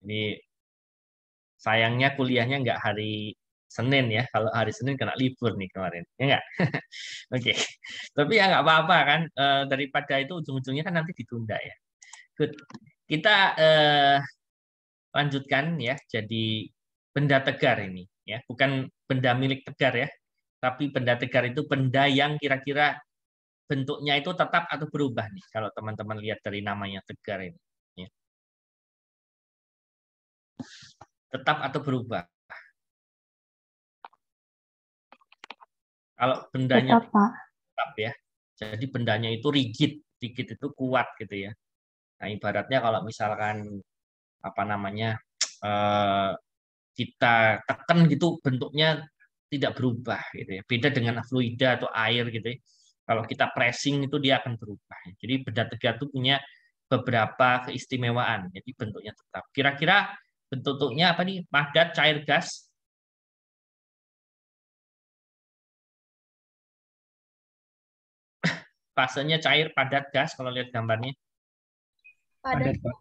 Ini sayangnya kuliahnya nggak hari Senin ya. Kalau hari Senin kena libur nih kemarin. Ya nggak? Oke. Tapi ya nggak apa-apa kan. Daripada itu ujung-ujungnya kan nanti ditunda ya. Good. Kita lanjutkan ya. Jadi benda tegar ini ya. Bukan benda milik tegar ya. Tapi benda tegar itu benda yang kira-kira bentuknya itu tetap atau berubah nih. Kalau teman-teman lihat dari namanya tegar ini. Ya. Tetap atau berubah. Kalau bendanya Tetap, Pak. tetap ya. Jadi bendanya itu rigid, rigid itu kuat gitu ya. Nah, ibaratnya kalau misalkan apa namanya kita tekan gitu bentuknya tidak berubah gitu ya. Beda dengan fluida atau air gitu ya. Kalau kita pressing itu dia akan berubah. Jadi benda tegar itu punya beberapa keistimewaan. Jadi bentuknya tetap. Kira-kira bentuknya apa nih? Padat, cair, gas? Fasenya cair, padat, gas kalau lihat gambarnya. Padat, Pak.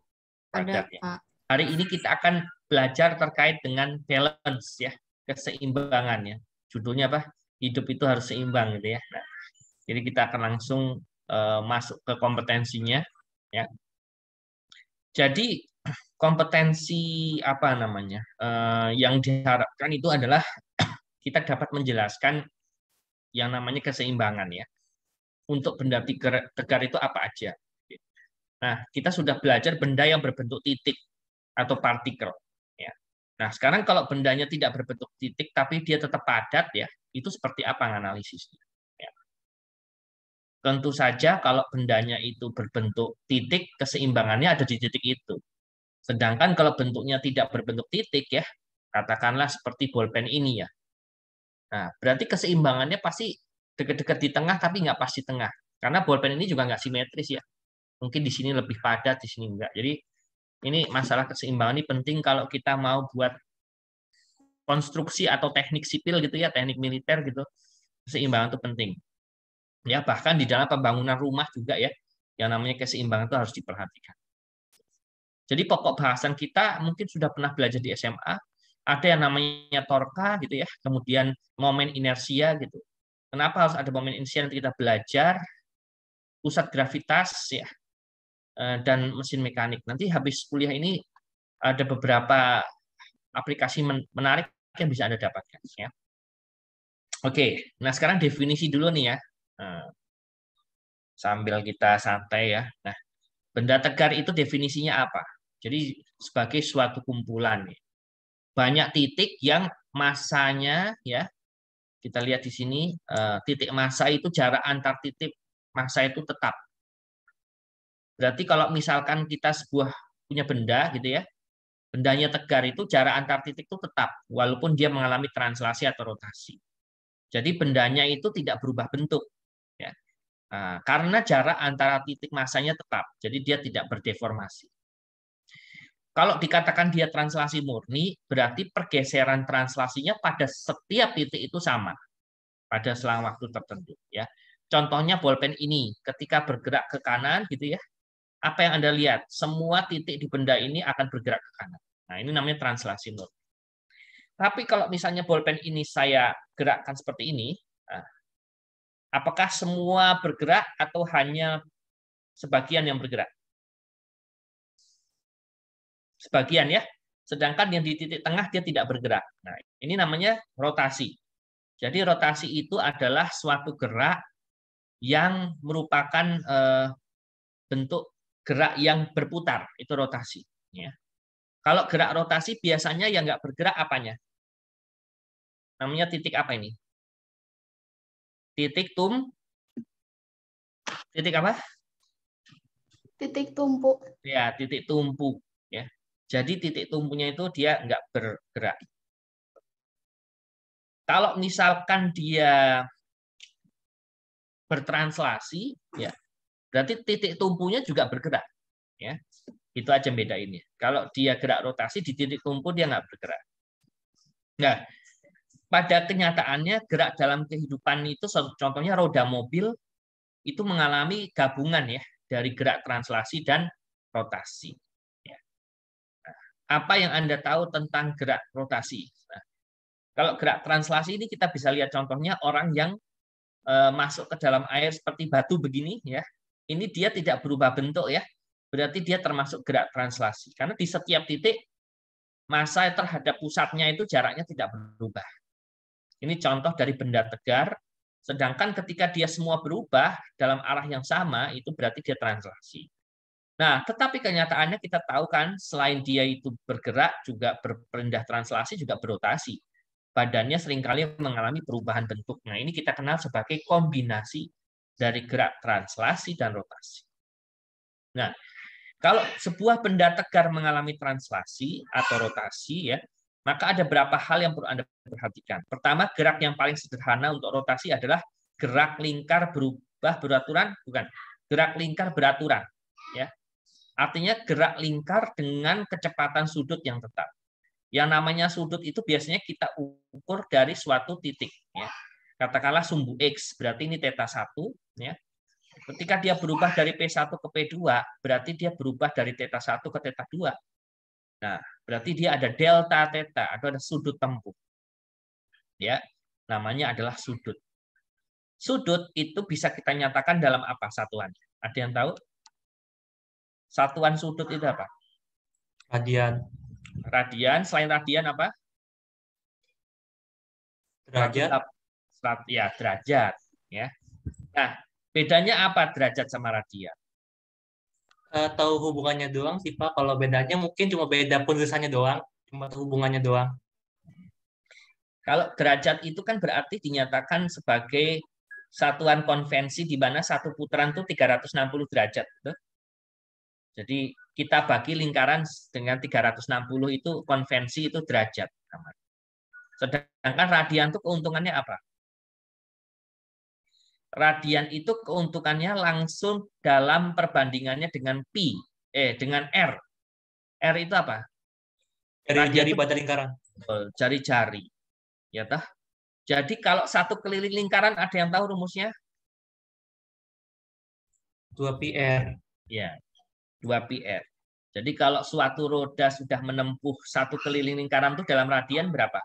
Padat Padat, ya. Pak. Hari ini kita akan belajar terkait dengan balance ya, keseimbangan ya. Judulnya apa? Hidup itu harus seimbang gitu ya. Nah, jadi kita akan langsung masuk ke kompetensinya ya. Jadi kompetensi apa namanya? Yang diharapkan itu adalah kita dapat menjelaskan yang namanya keseimbangan ya. Untuk benda tegar itu apa aja? Nah, kita sudah belajar benda yang berbentuk titik atau partikel. Ya. Nah, sekarang kalau bendanya tidak berbentuk titik, tapi dia tetap padat, ya, itu seperti apa analisisnya? Ya. Tentu saja kalau bendanya itu berbentuk titik, keseimbangannya ada di titik itu. Sedangkan kalau bentuknya tidak berbentuk titik, ya, katakanlah seperti bolpen ini ya. Nah, berarti keseimbangannya pasti dekat-dekat di tengah, tapi nggak pas di tengah. Karena bolpen ini juga nggak simetris ya. Mungkin di sini lebih padat, di sini enggak. Jadi ini masalah keseimbangan ini penting kalau kita mau buat konstruksi atau teknik sipil gitu ya, teknik militer gitu. Keseimbangan itu penting. Ya, bahkan di dalam pembangunan rumah juga ya, yang namanya keseimbangan itu harus diperhatikan. Jadi pokok bahasan kita mungkin sudah pernah belajar di SMA, ada yang namanya torka gitu ya, kemudian momen inersia gitu. Kenapa harus ada momen inersia nanti kita belajar, pusat gravitas ya, dan mesin mekanik. Nanti habis kuliah ini ada beberapa aplikasi menarik yang bisa Anda dapatkan. Ya. Oke, nah sekarang definisi dulu nih ya. Nah, sambil kita santai ya. Nah, benda tegar itu definisinya apa? Jadi sebagai suatu kumpulan. Ya. Banyak titik yang masanya ya, kita lihat di sini, titik massa itu jarak antar titik massa itu tetap. Berarti kalau misalkan kita punya benda gitu ya, bendanya tegar itu jarak antar titik itu tetap, walaupun dia mengalami translasi atau rotasi. Jadi bendanya itu tidak berubah bentuk, ya. Nah, karena jarak antara titik massanya tetap, jadi dia tidak berdeformasi. Kalau dikatakan dia translasi murni, berarti pergeseran translasinya pada setiap titik itu sama pada selang waktu tertentu. Ya, contohnya bolpen ini, ketika bergerak ke kanan, gitu ya, apa yang Anda lihat? Semua titik di benda ini akan bergerak ke kanan. Nah, ini namanya translasi murni. Tapi kalau misalnya bolpen ini saya gerakkan seperti ini, nah, apakah semua bergerak atau hanya sebagian yang bergerak? Sebagian ya. Sedangkan yang di titik tengah dia tidak bergerak. Nah, ini namanya rotasi. Jadi rotasi itu adalah suatu gerak yang merupakan bentuk gerak yang berputar. Itu rotasi. Ya. Kalau gerak rotasi biasanya yang nggak bergerak apanya? Namanya titik apa ini? Titik titik apa? Titik tumpu. Ya, titik tumpu. Ya. Jadi titik tumpunya itu dia nggak bergerak. Kalau misalkan dia bertranslasi, ya berarti titik tumpunya juga bergerak. Ya, itu aja bedainnya. Kalau dia gerak rotasi di titik tumpu dia nggak bergerak. Nah, pada kenyataannya gerak dalam kehidupan itu contohnya roda mobil itu mengalami gabungan ya dari gerak translasi dan rotasi. Ya. Nah, apa yang Anda tahu tentang gerak rotasi? Nah, kalau gerak translasi ini kita bisa lihat contohnya orang yang masuk ke dalam air seperti batu begini ya. Ini dia tidak berubah bentuk ya. Berarti dia termasuk gerak translasi. Karena di setiap titik massa terhadap pusatnya itu jaraknya tidak berubah. Ini contoh dari benda tegar. Sedangkan ketika dia semua berubah dalam arah yang sama, itu berarti dia translasi. Nah, tetapi kenyataannya kita tahu kan, selain dia itu bergerak, juga berpindah translasi, juga berotasi. Badannya seringkali mengalami perubahan bentuk. Nah, ini kita kenal sebagai kombinasi dari gerak translasi dan rotasi. Nah, kalau sebuah benda tegar mengalami translasi atau rotasi, ya, maka ada beberapa hal yang perlu Anda perhatikan. Pertama, gerak yang paling sederhana untuk rotasi adalah gerak lingkar berubah beraturan, bukan, gerak lingkar beraturan. Ya. Artinya gerak lingkar dengan kecepatan sudut yang tetap. Yang namanya sudut itu biasanya kita ukur dari suatu titik. Ya. Katakanlah sumbu X, berarti ini θ1. Ya. Ketika dia berubah dari P1 ke P2, berarti dia berubah dari θ1 ke θ2. Nah, berarti dia ada delta theta atau ada sudut tempuh. Ya, namanya adalah sudut. Sudut itu bisa kita nyatakan dalam apa satuannya? Ada yang tahu? Satuan sudut itu apa? Radian. Radian, selain radian apa? Derajat. Ya, derajat. Ya. Nah, bedanya apa derajat sama radian? Tahu hubungannya doang sih Pak. Kalau bedanya mungkin cuma beda penulisannya doang, cuma tahu hubungannya doang. Kalau derajat itu kan berarti dinyatakan sebagai satuan konvensi di mana satu putaran itu 360 derajat. Betul? Jadi kita bagi lingkaran dengan 360 itu konvensi itu derajat. Sedangkan radian itu keuntungannya apa? Radian itu keuntungannya langsung dalam perbandingannya dengan dengan R. R itu apa? Jari-jari pada lingkaran. Jari-jari. Ya toh? Jadi kalau satu keliling lingkaran ada yang tahu rumusnya? 2πr. Ya, 2πr. Jadi kalau suatu roda sudah menempuh satu keliling lingkaran itu dalam radian berapa?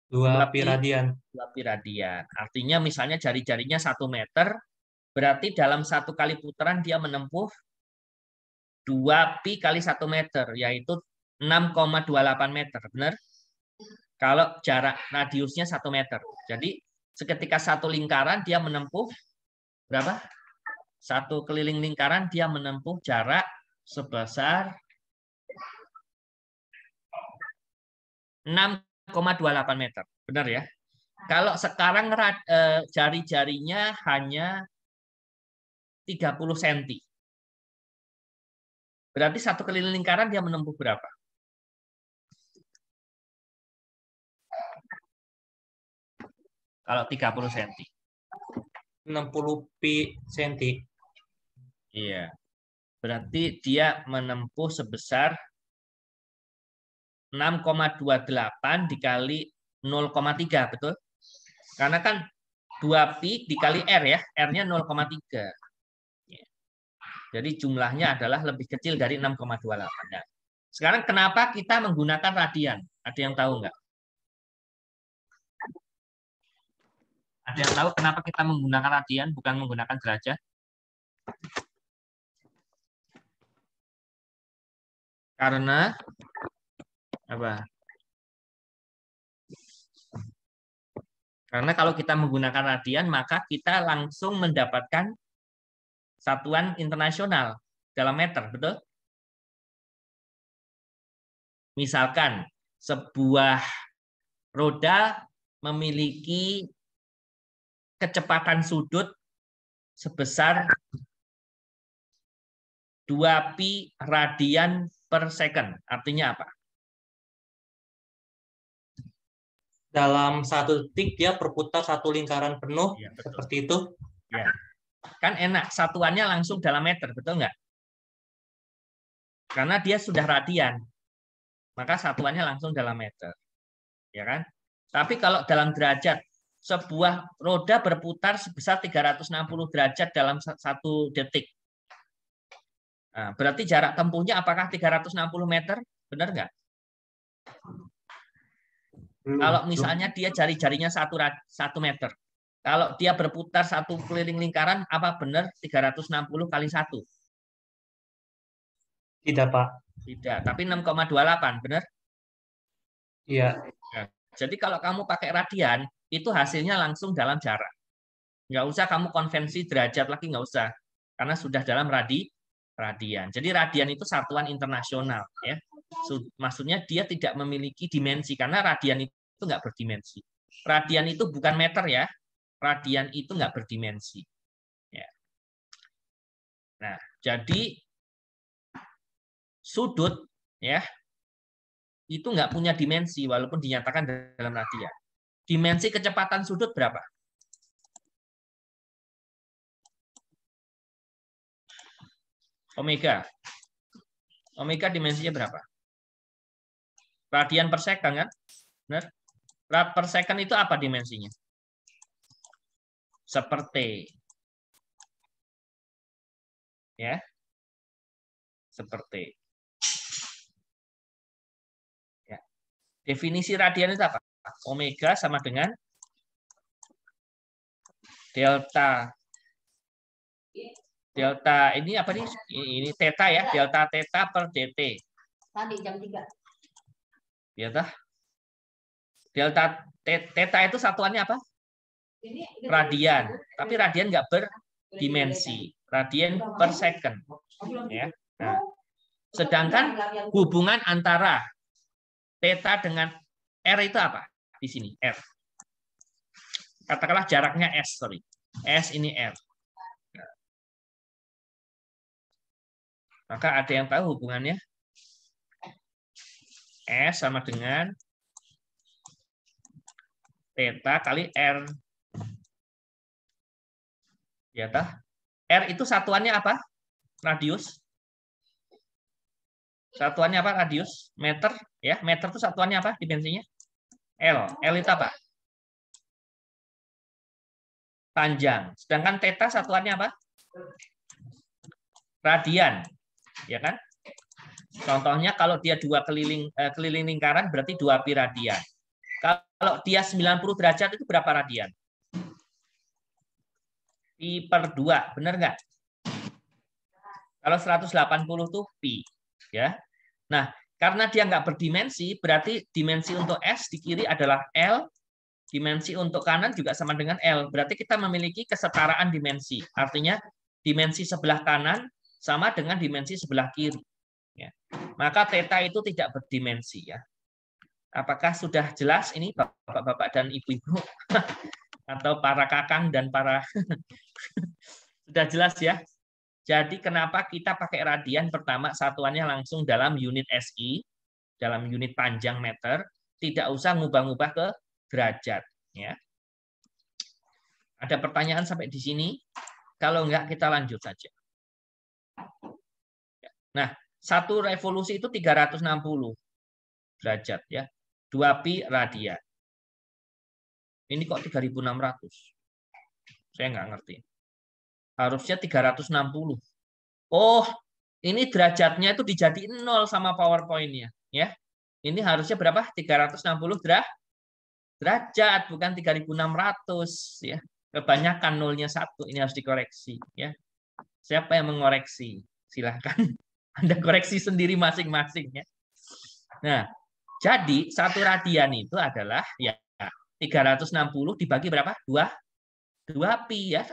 2π radian. 2π radian. Artinya misalnya jari-jarinya 1 meter, berarti dalam satu kali putaran dia menempuh 2π kali 1 meter, yaitu 6,28 meter. Benar? Kalau jarak radiusnya 1 meter. Jadi seketika satu lingkaran dia menempuh berapa? Satu keliling lingkaran dia menempuh jarak sebesar 6,28 meter. Benar ya? Kalau sekarang jari-jarinya hanya 30 cm. Berarti satu keliling lingkaran dia menempuh berapa? Kalau 30 cm. 60π cm. Iya. Berarti dia menempuh sebesar 6,28 dikali 0,3, betul? Karena kan 2π dikali R ya, R-nya 0,3. Jadi jumlahnya adalah lebih kecil dari 6,28. Nah, sekarang kenapa kita menggunakan radian? Ada yang tahu nggak? Ada yang tahu kenapa kita menggunakan radian bukan menggunakan derajat? Karena apa? Karena kalau kita menggunakan radian, maka kita langsung mendapatkan satuan internasional dalam meter, betul? Misalkan sebuah roda memiliki kecepatan sudut sebesar 2π radian per second. Artinya apa? Dalam satu detik dia berputar satu lingkaran penuh, ya, seperti itu. Ya. Kan enak, satuannya langsung dalam meter, betul nggak? Karena dia sudah radian, maka satuannya langsung dalam meter. Ya kan? Tapi kalau dalam derajat, sebuah roda berputar sebesar 360 derajat dalam 1 detik. Nah, berarti jarak tempuhnya apakah 360 meter? Benar nggak? Kalau misalnya dia jari-jarinya 1 meter. Kalau dia berputar 1 keliling lingkaran, apa benar 360 kali 1? Tidak, Pak. Tidak, tapi 6,28, benar? Iya. Nah, jadi kalau kamu pakai radian, itu hasilnya langsung dalam jarak. Nggak usah kamu konvensi derajat lagi, nggak usah. Karena sudah dalam radian. Jadi radian itu satuan internasional. Ya. Maksudnya dia tidak memiliki dimensi, karena radian itu nggak berdimensi. Radian itu bukan meter ya. Radian itu nggak berdimensi. Ya. Nah, jadi sudut ya itu nggak punya dimensi walaupun dinyatakan dalam radian. Dimensi kecepatan sudut berapa? Omega. Omega dimensinya berapa? Radian per second kan? Benar? Rad per second itu apa dimensinya? Seperti. Ya. Seperti. Ya. Definisi radian itu apa? Omega sama dengan delta. Delta ini apa nih? Ini theta ya, delta theta per dt. Tadi jam 3. Delta. Delta theta itu satuannya apa? Radian. Tapi radian nggak berdimensi. Radian per second. Ya. Nah, sedangkan hubungan antara theta dengan R itu apa? Di sini R. Katakanlah jaraknya S, sorry. S ini R. Maka ada yang tahu hubungannya? S sama dengan theta kali R. Ya tah? R itu satuannya apa? Radius. Satuannya apa? Radius. Meter. Ya, meter itu satuannya apa? Dimensinya? L. L itu apa? Panjang. Sedangkan theta satuannya apa? Radian. Ya kan? Contohnya kalau dia 2 keliling lingkaran berarti 2 pi radian. Kalau dia 90 derajat itu berapa radian? Pi per 2, benar nggak? Kalau 180 itu pi. Ya. Nah, karena dia nggak berdimensi, berarti dimensi untuk S di kiri adalah L, dimensi untuk kanan juga sama dengan L. Berarti kita memiliki kesetaraan dimensi. Artinya dimensi sebelah kanan sama dengan dimensi sebelah kiri. Ya. Maka theta itu tidak berdimensi. Ya. Apakah sudah jelas ini bapak-bapak dan ibu-ibu? Atau para kakang dan para... Sudah jelas ya? Jadi kenapa kita pakai radian? Pertama, satuannya langsung dalam unit SI, dalam unit panjang meter, tidak usah ngubah-ngubah ke derajat. Ya. Ada pertanyaan sampai di sini? Kalau enggak, kita lanjut saja. Nah, 1 revolusi itu 360 derajat. Ya. 2 pi radian. Ini kok 3.600? Saya nggak ngerti. Harusnya 360. Oh, ini derajatnya itu dijadiin 0 sama PowerPoint-nya. Ya. Ini harusnya berapa? 360 derajat, bukan 3.600. Ya. Kebanyakan nolnya 1. Ini harus dikoreksi. Ya. Siapa yang mengoreksi? Silahkan. Anda koreksi sendiri masing-masing. Ya. Nah, jadi 1 radian itu adalah ya 360 dibagi berapa? 2 pi ya.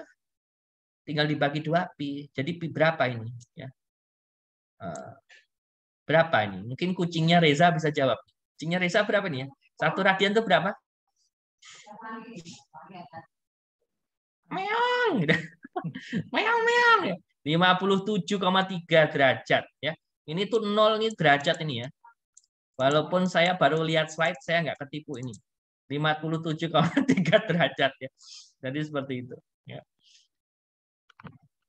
Tinggal dibagi 2 pi. Jadi pi berapa ini? Ya. Berapa ini? Mungkin kucingnya Reza bisa jawab. Kucingnya Reza berapa nih ya? 1 radian itu berapa? Meong. Meong meong. 57,3 derajat ya. Ini tuh 0 ini derajat ini ya. Walaupun saya baru lihat slide, saya nggak ketipu ini. 57,3 derajat ya. Jadi seperti itu. Ya.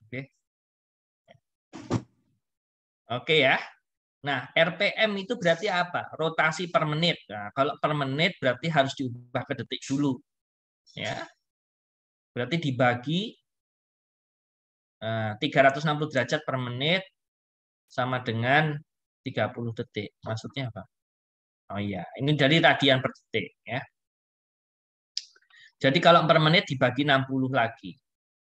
Oke. Oke ya. Nah, RPM itu berarti apa? Rotasi per menit. Nah, kalau per menit berarti harus diubah ke detik dulu. Ya. Berarti dibagi 360 derajat per menit sama dengan 30 detik. Maksudnya apa? Oh iya, ini dari radian per detik ya. Jadi kalau per menit dibagi 60 lagi.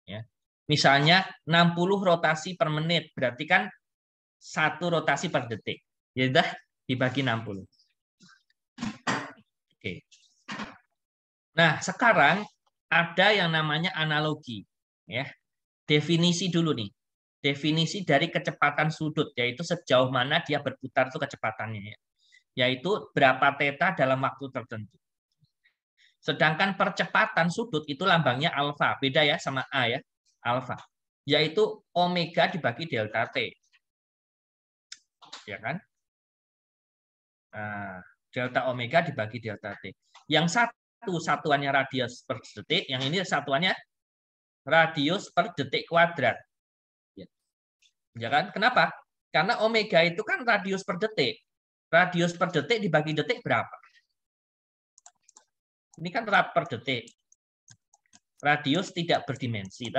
Ya. Misalnya 60 rotasi per menit, berarti kan 1 rotasi per detik. Ya udah dibagi 60. Oke. Nah, sekarang ada yang namanya analogi. Ya. Definisi dulu nih. Definisi dari kecepatan sudut, yaitu sejauh mana dia berputar itu kecepatannya. Ya. Yaitu berapa theta dalam waktu tertentu. Sedangkan percepatan sudut itu lambangnya alfa. Beda ya sama A ya. Alfa. Yaitu omega dibagi delta T. Ya kan? Nah, delta omega dibagi delta T. Yang satu satuannya radius per detik, yang ini satuannya radius per detik kuadrat. Ya kan? Kenapa? Karena omega itu kan radius per detik. Radius per detik dibagi detik berapa? Ini kan per detik. Radius tidak berdimensi.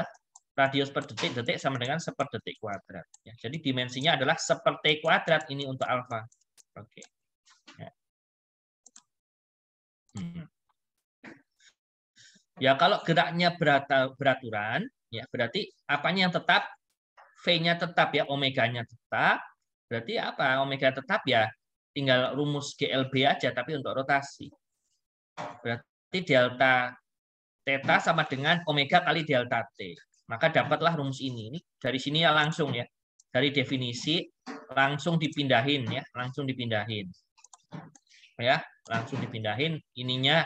Radius per detik sama dengan seperdetik kuadrat. Ya, jadi dimensinya adalah seperti kuadrat ini untuk alfa. Oke. Ya. Ya, kalau geraknya beraturan, ya berarti apanya yang tetap? V-nya tetap ya, omeganya tetap. Berarti apa? Omega tetap ya, tinggal rumus GLB aja, tapi untuk rotasi. Berarti delta theta sama dengan omega kali delta T. Maka dapatlah rumus ini. Dari sini ya langsung ya. Dari definisi langsung dipindahin ya, langsung dipindahin. Ya, langsung dipindahin ininya.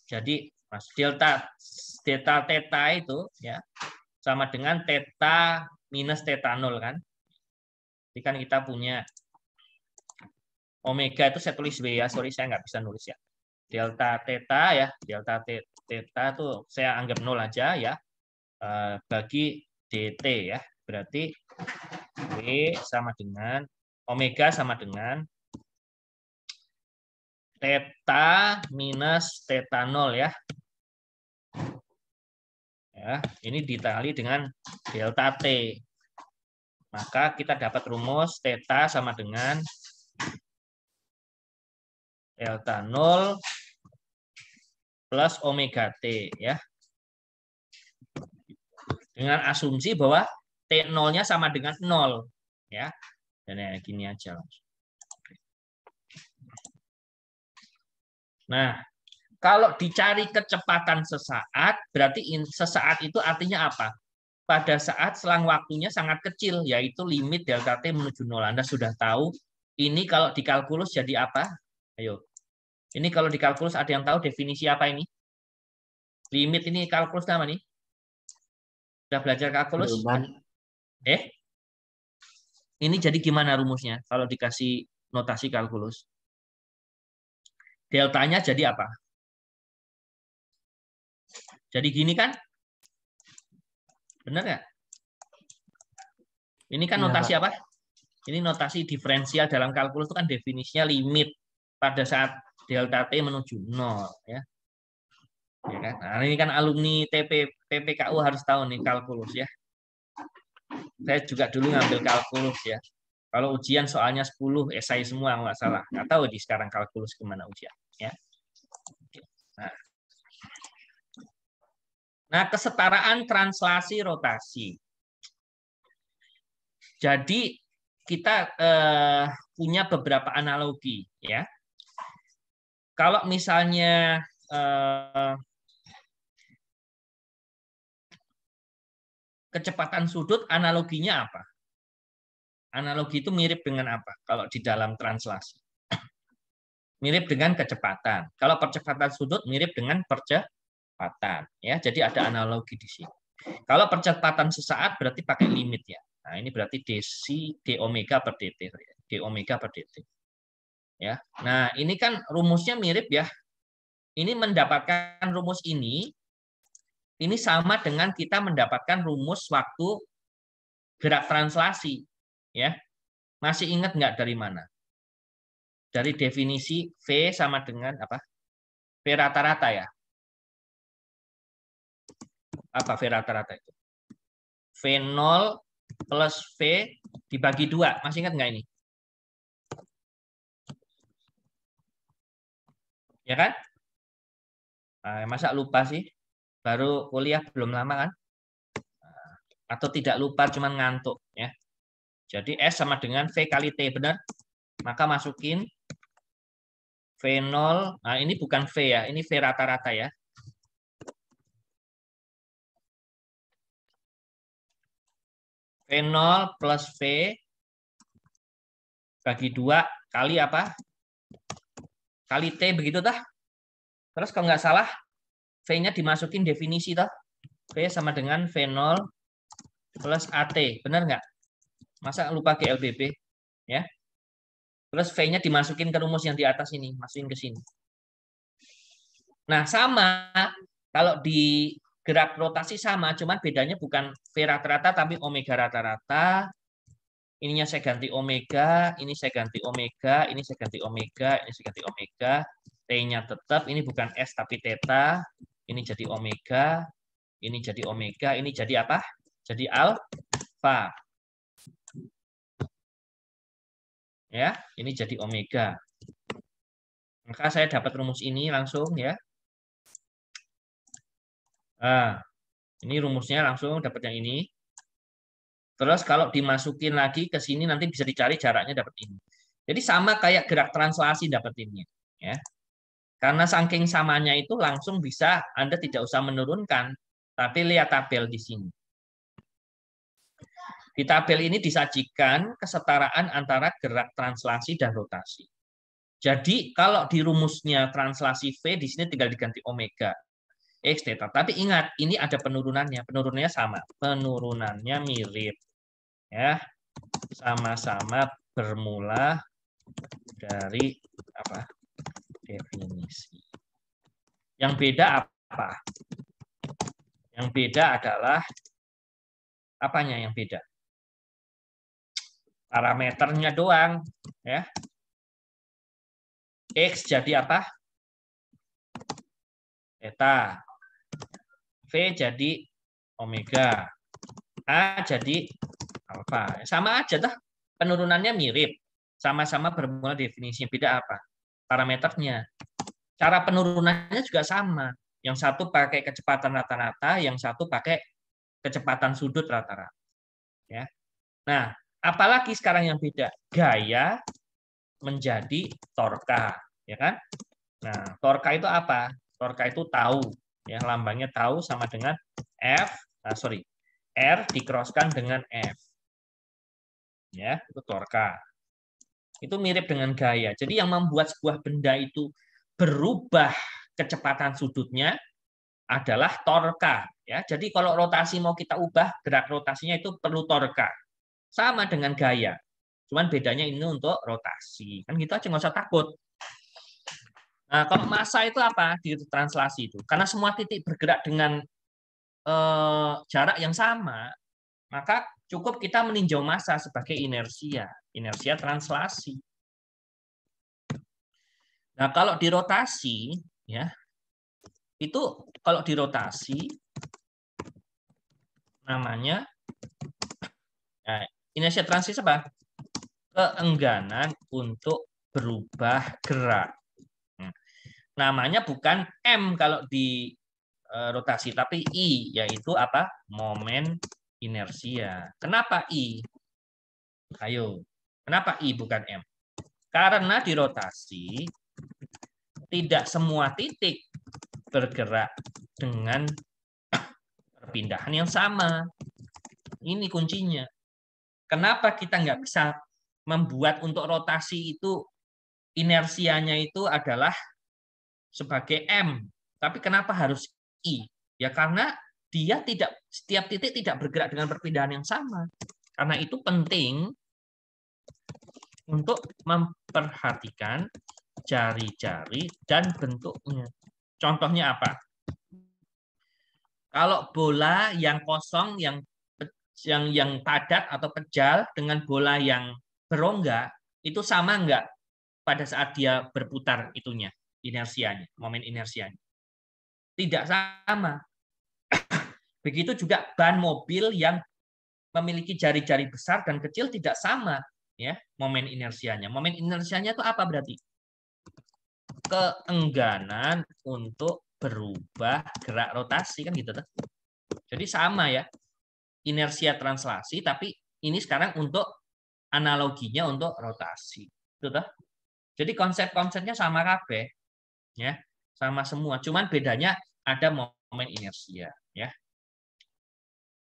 Jadi Mas delta theta itu ya sama dengan theta minus theta 0 kan. Jadi kan kita punya omega itu saya tulis W ya, sorry saya nggak bisa nulis ya. Delta theta ya, delta theta itu saya anggap 0 aja ya. Bagi dt ya. Berarti W sama dengan omega sama dengan theta minus theta 0 ya. Ya, ini dikali dengan delta T. Maka kita dapat rumus theta sama dengan delta 0 plus omega T ya. Dengan asumsi bahwa T0-nya sama dengan 0 ya. Dan ya gini aja. Nah, kalau dicari kecepatan sesaat, berarti sesaat itu artinya apa? Pada saat selang waktunya sangat kecil, yaitu limit delta T menuju 0. Anda sudah tahu, ini kalau dikalkulus jadi apa? Ayo. Ini kalau dikalkulus ada yang tahu definisi apa ini? Limit ini kalkulus nama nih? Sudah belajar kalkulus? Ini jadi gimana rumusnya kalau dikasih notasi kalkulus? Deltanya jadi apa? Jadi gini kan? Benar nggak? Ini kan notasi apa? Ini notasi diferensial dalam kalkulus itu kan definisinya limit pada saat delta T menuju 0. Ya. Ya kan? Nah, ini kan alumni PPKU harus tahu nih kalkulus ya. Saya juga dulu ngambil kalkulus ya. Kalau ujian soalnya 10, esai semua nggak salah. Nggak tahu di sekarang kalkulus kemana ujian. Ya. Nah, kesetaraan translasi rotasi. Jadi kita punya beberapa analogi ya. Kalau misalnya kecepatan sudut, analoginya apa? Analogi itu mirip dengan apa? Kalau di dalam translasi, mirip dengan kecepatan. Kalau percepatan sudut mirip dengan percepatan. Ya, jadi ada analogi di sini. Kalau percepatan sesaat berarti pakai limit ya. Nah, ini berarti d omega per dt, d omega per dt. Ya. Nah, ini kan rumusnya mirip ya. Ini mendapatkan rumus ini sama dengan kita mendapatkan rumus waktu gerak translasi. Ya. Masih ingat nggak dari mana? Dari definisi V sama dengan apa? V rata-rata ya. Apa V rata-rata itu? V0 plus V dibagi 2. Masih ingat nggak ini? Ya kan? Nah, masa lupa sih? Baru kuliah belum lama kan? Atau tidak lupa, cuman ngantuk. Ya. Jadi S sama dengan V kali T, benar? Maka masukin V0. Nah, ini bukan V ya, ini V rata-rata ya. V0 plus V bagi 2 kali apa? Kali T, begitu tah? Terus kalau nggak salah, V-nya dimasukin definisi tah? V sama dengan V0 plus AT, benar nggak? Masa lupa GLBB? Ya. Terus V-nya dimasukin ke rumus yang di atas ini, masukin ke sini. Nah, sama kalau di gerak rotasi sama, cuman bedanya bukan V rata-rata tapi omega rata-rata. Ininya saya ganti omega, ini saya ganti omega, ini saya ganti omega, ini saya ganti omega. T-nya tetap, ini bukan S tapi theta. Ini jadi omega, ini jadi omega, ini jadi apa? Jadi alfa. Ya, ini jadi omega. Maka saya dapat rumus ini langsung ya. Nah, ini rumusnya langsung dapat yang ini. Terus kalau dimasukin lagi ke sini nanti bisa dicari jaraknya dapat ini. Jadi sama kayak gerak translasi dapetinnya. Ya. Karena saking samanya itu langsung bisa Anda tidak usah menurunkan, tapi lihat tabel di sini. Di tabel ini disajikan kesetaraan antara gerak translasi dan rotasi. Jadi kalau di rumusnya translasi V di sini tinggal diganti omega X theta. Tapi ingat, ini ada penurunannya. Penurunannya sama. Penurunannya mirip. Ya. Sama-sama bermula dari apa? Definisi. Yang beda apa? Yang beda adalah apanya yang beda? Parameternya doang, ya. X jadi apa? Theta. V jadi omega. A jadi alfa. Sama aja dah. Penurunannya mirip. Sama-sama bermula definisinya. Beda apa? Parameternya. Cara penurunannya juga sama. Yang satu pakai kecepatan rata-rata, yang satu pakai kecepatan sudut rata-rata. Ya. Nah, apalagi sekarang yang beda? Gaya menjadi torka, ya kan? Nah, torka itu apa? Torka itu tahu, ya, lambangnya tahu sama dengan R dikroskan dengan F. Ya, itu torka. Itu mirip dengan gaya. Jadi yang membuat sebuah benda itu berubah kecepatan sudutnya adalah torka. Ya, jadi kalau rotasi mau kita ubah, gerak rotasinya itu perlu torka. Sama dengan gaya. Cuman bedanya ini untuk rotasi. Kan gitu aja, nggak usah takut. Nah, kalau massa itu apa? Di translasi itu. Karena semua titik bergerak dengan jarak yang sama, maka cukup kita meninjau massa sebagai inersia. Inersia translasi. Nah, kalau di rotasi, ya, itu kalau di rotasi namanya inersia translasi apa? Keengganan untuk berubah gerak. Namanya bukan M kalau di rotasi, tapi I, yaitu apa? Momen inersia. Kenapa I? Ayo, kenapa I bukan M? Karena di rotasi tidak semua titik bergerak dengan perpindahan yang sama. Ini kuncinya. Kenapa kita nggak bisa membuat untuk rotasi itu inersianya itu adalah sebagai M, tapi kenapa harus I? Ya karena dia tidak, setiap titik tidak bergerak dengan perpindahan yang sama. Karena itu penting untuk memperhatikan jari-jari dan bentuknya. Contohnya apa? Kalau bola yang kosong, yang padat atau kejal dengan bola yang berongga, itu sama nggak pada saat dia berputar itunya, inersianya, momen inersianya? Tidak sama. Begitu juga ban mobil yang memiliki jari-jari besar dan kecil tidak sama ya momen inersianya. Momen inersianya itu apa berarti? Keengganan untuk berubah gerak rotasi kan gitu tuh. Jadi sama ya. Inersia translasi tapi ini sekarang untuk analoginya untuk rotasi. Itu tuh. Jadi konsep-konsepnya sama kabeh ya. Sama semua. Cuman bedanya ada momen inersia ya.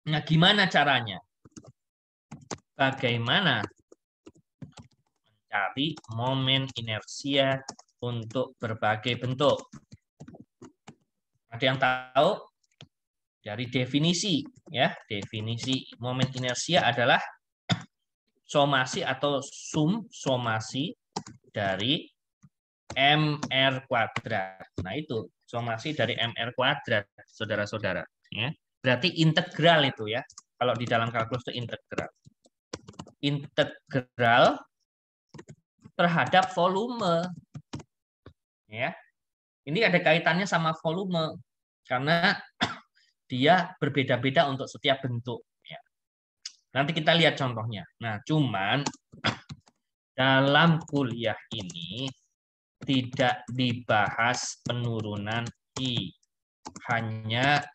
Nah, gimana caranya? Bagaimana mencari momen inersia untuk berbagai bentuk? Ada yang tahu? Dari definisi ya, definisi momen inersia adalah somasi atau somasi dari mr kuadrat. Nah, itu somasi dari mr kuadrat, saudara-saudara ya. Berarti integral itu ya. Kalau di dalam kalkulus itu integral. Integral terhadap volume. Ya. Ini ada kaitannya sama volume karena dia berbeda-beda untuk setiap bentuk. Ya. Nanti kita lihat contohnya. Nah, cuman dalam kuliah ini tidak dibahas penurunan I. Hanya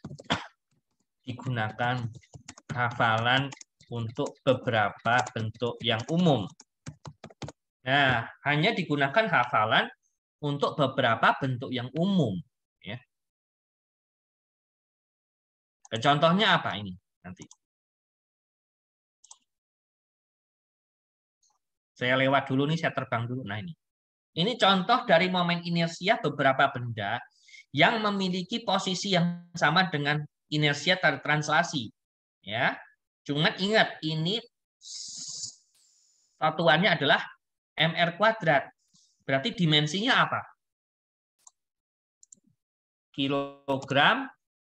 digunakan hafalan untuk beberapa bentuk yang umum. Nah, hanya digunakan hafalan untuk beberapa bentuk yang umum. Ya. Dan contohnya apa ini nanti? Saya lewat dulu nih, saya terbang dulu. Nah ini. Ini contoh dari momen inersia beberapa benda yang memiliki posisi yang sama dengan inersia translasi. Ya. Cuman ingat ini satuannya adalah mr kuadrat. Berarti dimensinya apa? Kilogram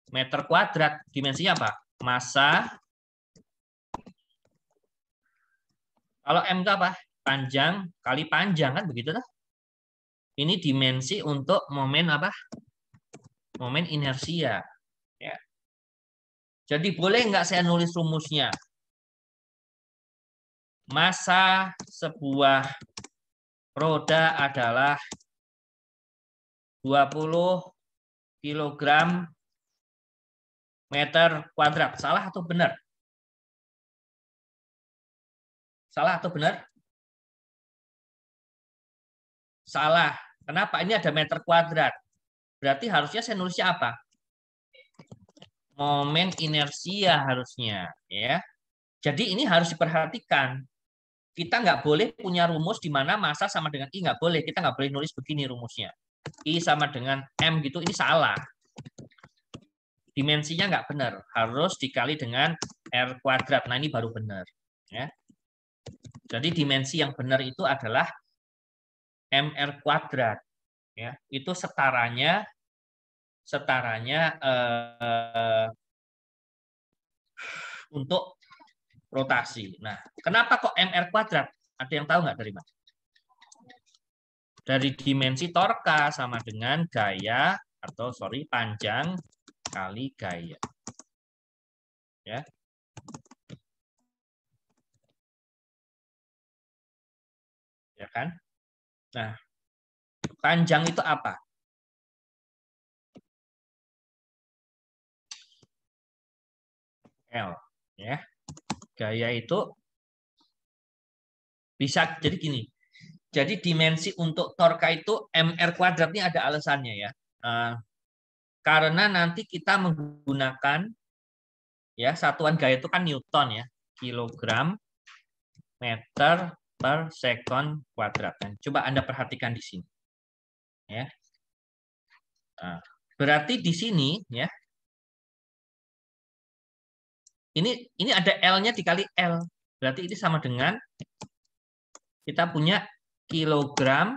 meter kuadrat. Dimensinya apa? Massa. Kalau M itu apa? Panjang kali panjang kan begitu lah. Ini dimensi untuk momen apa? Momen inersia. Ya. Jadi boleh nggak saya nulis rumusnya? Massa sebuah roda adalah 20 kilogram meter kuadrat. Salah atau benar? Salah atau benar? Salah. Kenapa? Ini ada meter kuadrat. Berarti harusnya saya nulisnya apa? Momen inersia harusnya. Ya. Jadi ini harus diperhatikan. Kita nggak boleh punya rumus di mana massa sama dengan I. Nggak boleh. Kita nggak boleh nulis begini rumusnya. I sama dengan M gitu. Ini salah. Dimensinya nggak benar. Harus dikali dengan R kuadrat. Nah ini baru benar. Ya. Jadi dimensi yang benar itu adalah mr kuadrat. Ya, itu setaranya untuk rotasi. Nah, kenapa kok mr kuadrat? Ada yang tahu nggak dari mana? Dari dimensi torka sama dengan gaya atau panjang kali gaya. Ya. Ya kan? Nah, panjang itu apa? L, ya. Gaya itu bisa jadi gini. Jadi dimensi untuk torka itu mr kuadrat ini ada alasannya ya. Karena nanti kita menggunakan ya satuan gaya itu kan Newton ya, kilogram meter per second kuadrat. Nah, coba Anda perhatikan di sini. Ya. Nah, berarti di sini ya. Ini ada L-nya dikali L. Berarti ini sama dengan kita punya kilogram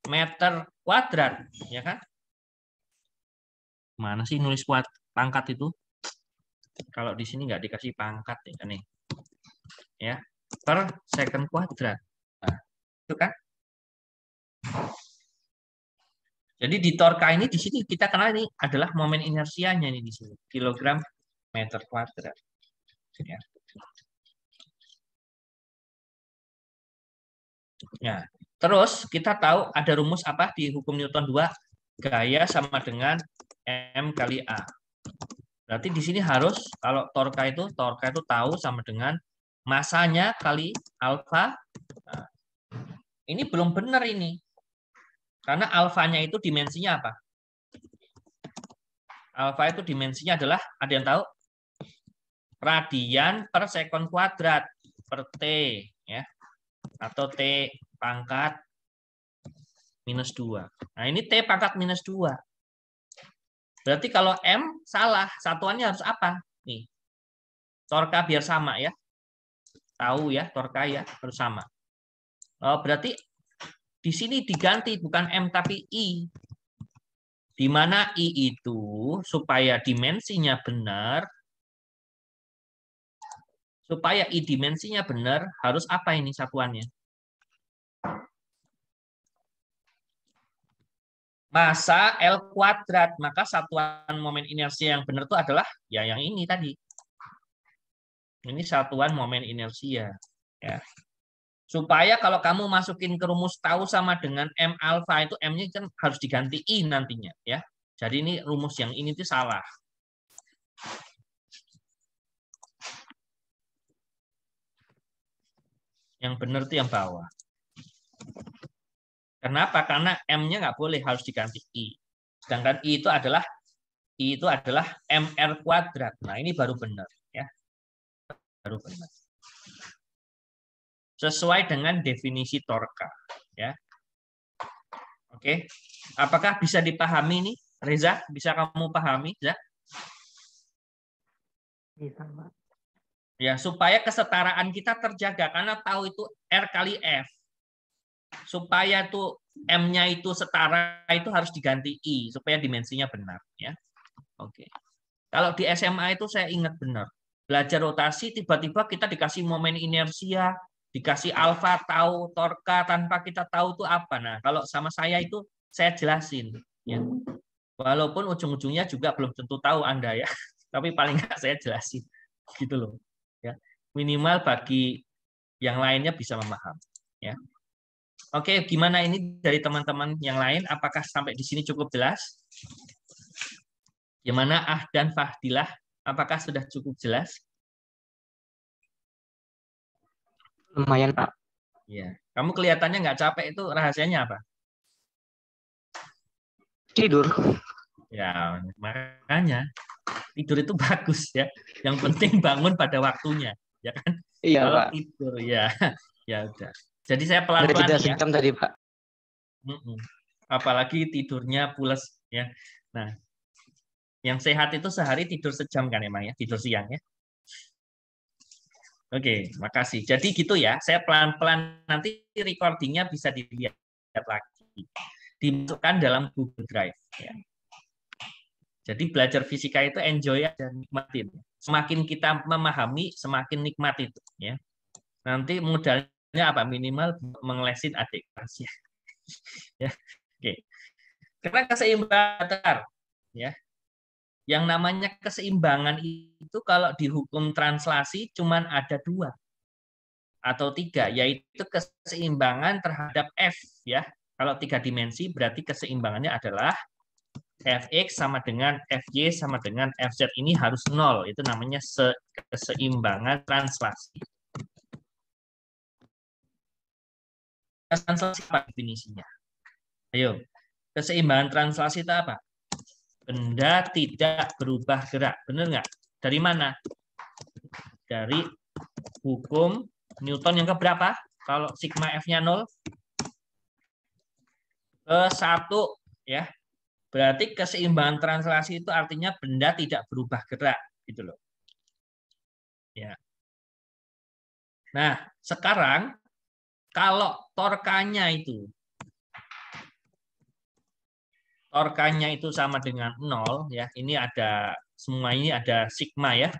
meter kuadrat, ya kan? Mana sih nulis pangkat itu? Kalau di sini nggak dikasih pangkat ya nih. Ya, per second kuadrat. Nah, itu kan? Jadi di torka ini di sini kita kenal ini adalah momen inersianya nih di sini, kilogram meter kuadrat. Ya. Ya. Terus kita tahu ada rumus apa di hukum Newton 2? Gaya sama dengan M kali A. Berarti di sini harus kalau torka itu tahu sama dengan masanya kali alfa. Nah, ini belum benar ini. Karena alfanya itu dimensinya apa? Alfa itu dimensinya adalah, ada yang tahu? Radian per sekon kuadrat per T, ya, atau T pangkat minus 2. Nah, ini T pangkat minus 2. Berarti kalau M salah, satuannya harus apa? Nih, torka biar sama ya. Tahu ya, torka ya, harus sama. Oh, berarti di sini diganti bukan M tapi I. Di mana I itu supaya dimensinya benar, harus apa ini satuannya? Massa L kuadrat. Maka satuan momen inersia yang benar itu adalah ya yang ini tadi. Ini satuan momen inersia. Ya. Supaya kalau kamu masukin ke rumus tahu sama dengan M alfa itu M-nya kan harus diganti I nantinya. Ya. Jadi ini rumus yang ini itu salah. Yang benar itu yang bawah. Kenapa? Karena M-nya nggak boleh, harus diganti I. Sedangkan I itu adalah MR kuadrat. Nah, ini baru benar. Ya. Baru benar. Sesuai dengan definisi torka. Ya. Oke. Apakah bisa dipahami nih? Reza, bisa kamu pahami? Reza? Bisa, Pak. Ya, supaya kesetaraan kita terjaga. Karena tahu itu R kali F. Supaya tuh M-nya itu setara itu harus diganti I supaya dimensinya benar ya. Oke. Kalau di SMA itu saya ingat benar. Belajar rotasi tiba-tiba kita dikasih momen inersia, dikasih alfa, tahu torka tanpa kita tahu itu apa. Nah, kalau sama saya itu saya jelasin ya. Walaupun ujung-ujungnya juga belum tentu tahu Anda ya. Tapi paling nggak saya jelasin gitu loh. Ya. Minimal bagi yang lainnya bisa memahami ya. Oke, gimana ini dari teman-teman yang lain? Apakah sampai di sini cukup jelas? Gimana dan Fahdilah? Apakah sudah cukup jelas? Lumayan, Pak. Ya, kamu kelihatannya nggak capek, itu rahasianya apa? Tidur. Ya, makanya tidur itu bagus ya. Yang penting bangun pada waktunya, ya kan? Iya, Kalau Pak. tidur ya, ya udah. Jadi saya Ada pelan-pelan jeda ya. sejam tadi, Pak. Apalagi tidurnya pules ya. Nah, yang sehat itu sehari tidur sejam kan emang ya, tidur siang ya. Oke, makasih. Jadi gitu ya, saya pelan-pelan nanti recordingnya bisa dilihat lagi. Dimasukkan dalam Google Drive. Ya. Jadi belajar fisika itu enjoy dan nikmatin. Semakin kita memahami, semakin nikmat itu. Ya. Nanti modalnya apa? Minimal mengelesin adik kelas ya. Ya. Oke. Karena keseimbangan, ya. Yang namanya keseimbangan itu kalau di hukum translasi cuman ada 2 atau 3, yaitu keseimbangan terhadap F ya. Kalau 3 dimensi berarti keseimbangannya adalah Fx sama dengan Fy sama dengan Fz, ini harus 0. Itu namanya keseimbangan translasi. Translasi apa definisinya? Ayo. Keseimbangan translasi itu apa? Benda tidak berubah gerak. Benar nggak? Dari mana? Dari hukum Newton yang keberapa? Kalau sigma F-nya 0? Ke 1. Ya. Berarti keseimbangan translasi itu artinya benda tidak berubah gerak. Gitu loh. Ya. Nah, sekarang kalau torkanya itu sama dengan 0 ya. Ini ada semua, ini ada sigma ya.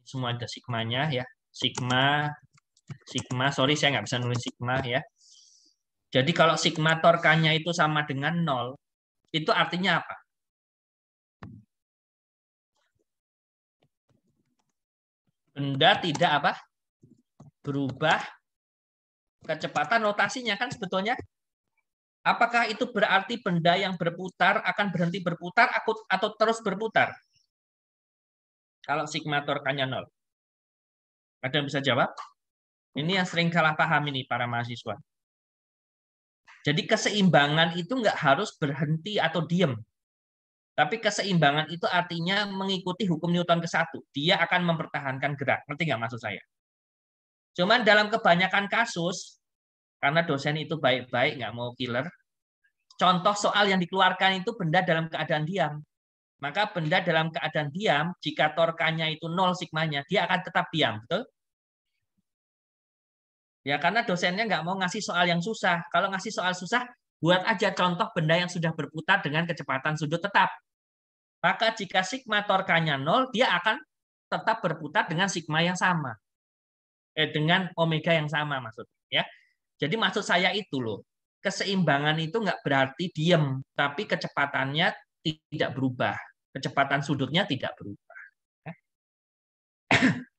Semua ada sigmanya ya. Sigma, sorry saya nggak bisa nulis sigma ya. Jadi kalau sigma torkanya itu sama dengan 0, itu artinya apa? Benda tidak apa? Berubah kecepatan rotasinya kan sebetulnya. Apakah itu berarti benda yang berputar akan berhenti berputar atau terus berputar? Kalau sigma torkanya 0. Ada yang bisa jawab? Ini yang sering salah paham ini para mahasiswa. Jadi keseimbangan itu nggak harus berhenti atau diem. Tapi keseimbangan itu artinya mengikuti hukum Newton ke-1. Dia akan mempertahankan gerak. Ngerti nggak maksud saya? Cuman dalam kebanyakan kasus, karena dosen itu baik-baik, nggak mau killer, contoh soal yang dikeluarkan itu benda dalam keadaan diam. Maka benda dalam keadaan diam, jika torkanya itu 0 sigmanya, dia akan tetap diam. Betul? Ya, karena dosennya nggak mau ngasih soal yang susah. Kalau ngasih soal susah, buat aja contoh benda yang sudah berputar dengan kecepatan sudut tetap. Maka jika sigma torkanya 0, dia akan tetap berputar dengan sigma yang sama. Dengan omega yang sama maksudnya. Ya. Jadi maksud saya itu loh, keseimbangan itu nggak berarti diem, tapi kecepatannya tidak berubah. Kecepatan sudutnya tidak berubah.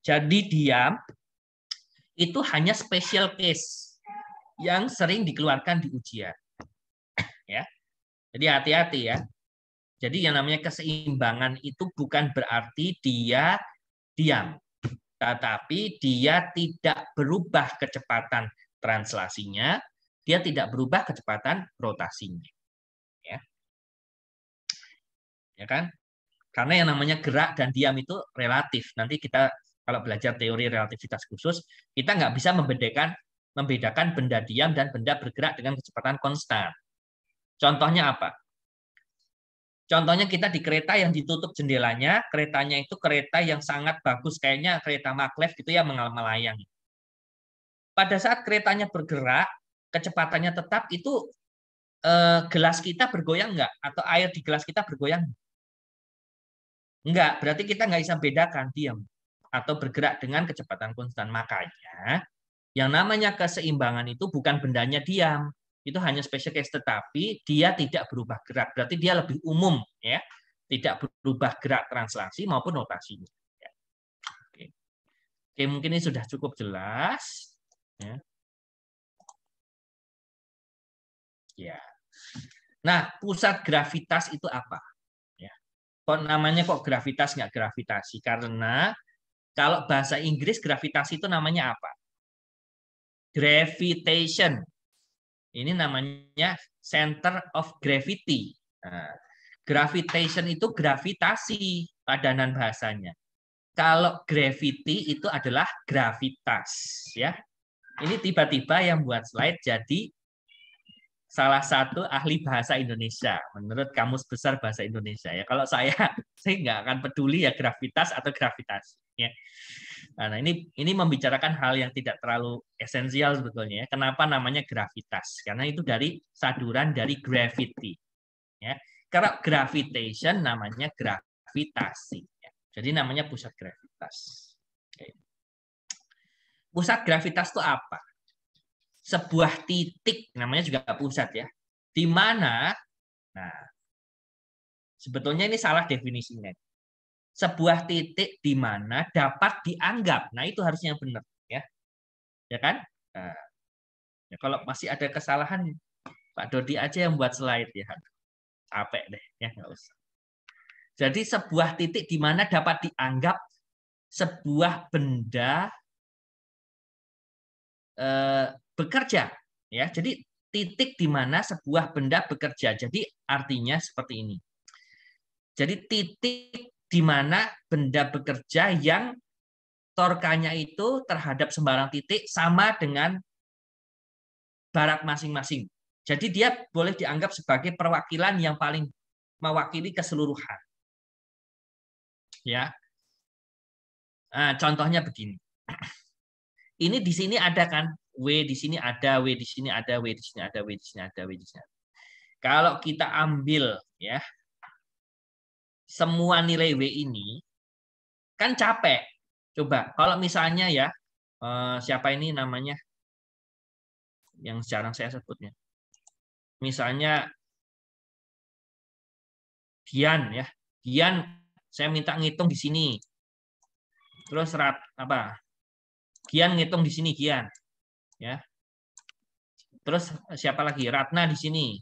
Jadi diam itu hanya special case yang sering dikeluarkan di ujian. Ya. Jadi hati-hati ya. Jadi yang namanya keseimbangan itu bukan berarti dia diam, tetapi dia tidak berubah kecepatan translasinya, dia tidak berubah kecepatan rotasinya. Ya. Ya kan? Karena yang namanya gerak dan diam itu relatif. Nanti kita kalau belajar teori relativitas khusus, kita nggak bisa membedakan benda diam dan benda bergerak dengan kecepatan konstan. Contohnya apa? Contohnya kita di kereta yang ditutup jendelanya, keretanya itu kereta yang sangat bagus, kayaknya kereta maglev gitu ya, melayang. Pada saat keretanya bergerak, kecepatannya tetap, itu gelas kita bergoyang nggak? Atau air di gelas kita bergoyang? Enggak, berarti kita nggak bisa bedakan diam atau bergerak dengan kecepatan konstan. Makanya yang namanya keseimbangan itu bukan bendanya diam, itu hanya special case, tetapi dia tidak berubah gerak. Berarti dia lebih umum, ya, tidak berubah gerak translasi maupun rotasinya. Ya. Oke. Oke, mungkin ini sudah cukup jelas. Ya. Ya. Nah, pusat gravitas itu apa? Ya. Kok namanya kok gravitas nggak gravitasi? Karena kalau bahasa Inggris gravitasi itu namanya apa? Gravitation. Ini namanya center of gravity. Nah, gravitation itu gravitasi padanan bahasanya. Kalau gravity itu adalah gravitas, ya. Ini tiba-tiba yang buat slide jadi salah satu ahli bahasa Indonesia menurut Kamus Besar Bahasa Indonesia. Ya, kalau saya nggak akan peduli ya gravitas atau gravitasi. Ya. Nah, ini membicarakan hal yang tidak terlalu esensial sebetulnya. Ya. Kenapa namanya gravitas? Karena itu dari saduran dari gravity. Ya. Karena gravitation namanya gravitasi. Ya. Jadi namanya pusat gravitas. Oke. Pusat gravitas itu apa? Sebuah titik, namanya juga pusat ya. Di mana, nah, sebetulnya ini salah definisinya. Sebuah titik di mana dapat dianggap. Nah, itu harusnya benar, ya. Ya kan? Nah, ya kalau masih ada kesalahan, Pak Dodi aja yang buat slide ya. Capek deh, ya nggak usah. Jadi sebuah titik di mana dapat dianggap sebuah benda bekerja, ya. Jadi titik di mana sebuah benda bekerja. Jadi artinya seperti ini. Jadi titik di mana benda bekerja yang torkanya itu terhadap sembarang titik sama dengan barat masing-masing. Jadi dia boleh dianggap sebagai perwakilan yang paling mewakili keseluruhan. Ya. Nah, contohnya begini. Ini di sini ada kan, W di sini ada, W di sini ada, W di sini ada, W di sini ada, W di sini ada. Kalau kita ambil ya semua nilai W ini kan capek. Coba kalau misalnya ya siapa ini namanya yang jarang saya sebutnya. Misalnya Dian ya. Dian saya minta ngitung di sini. Terus Gian ngitung di sini, Gian. Ya. Terus siapa lagi? Ratna di sini.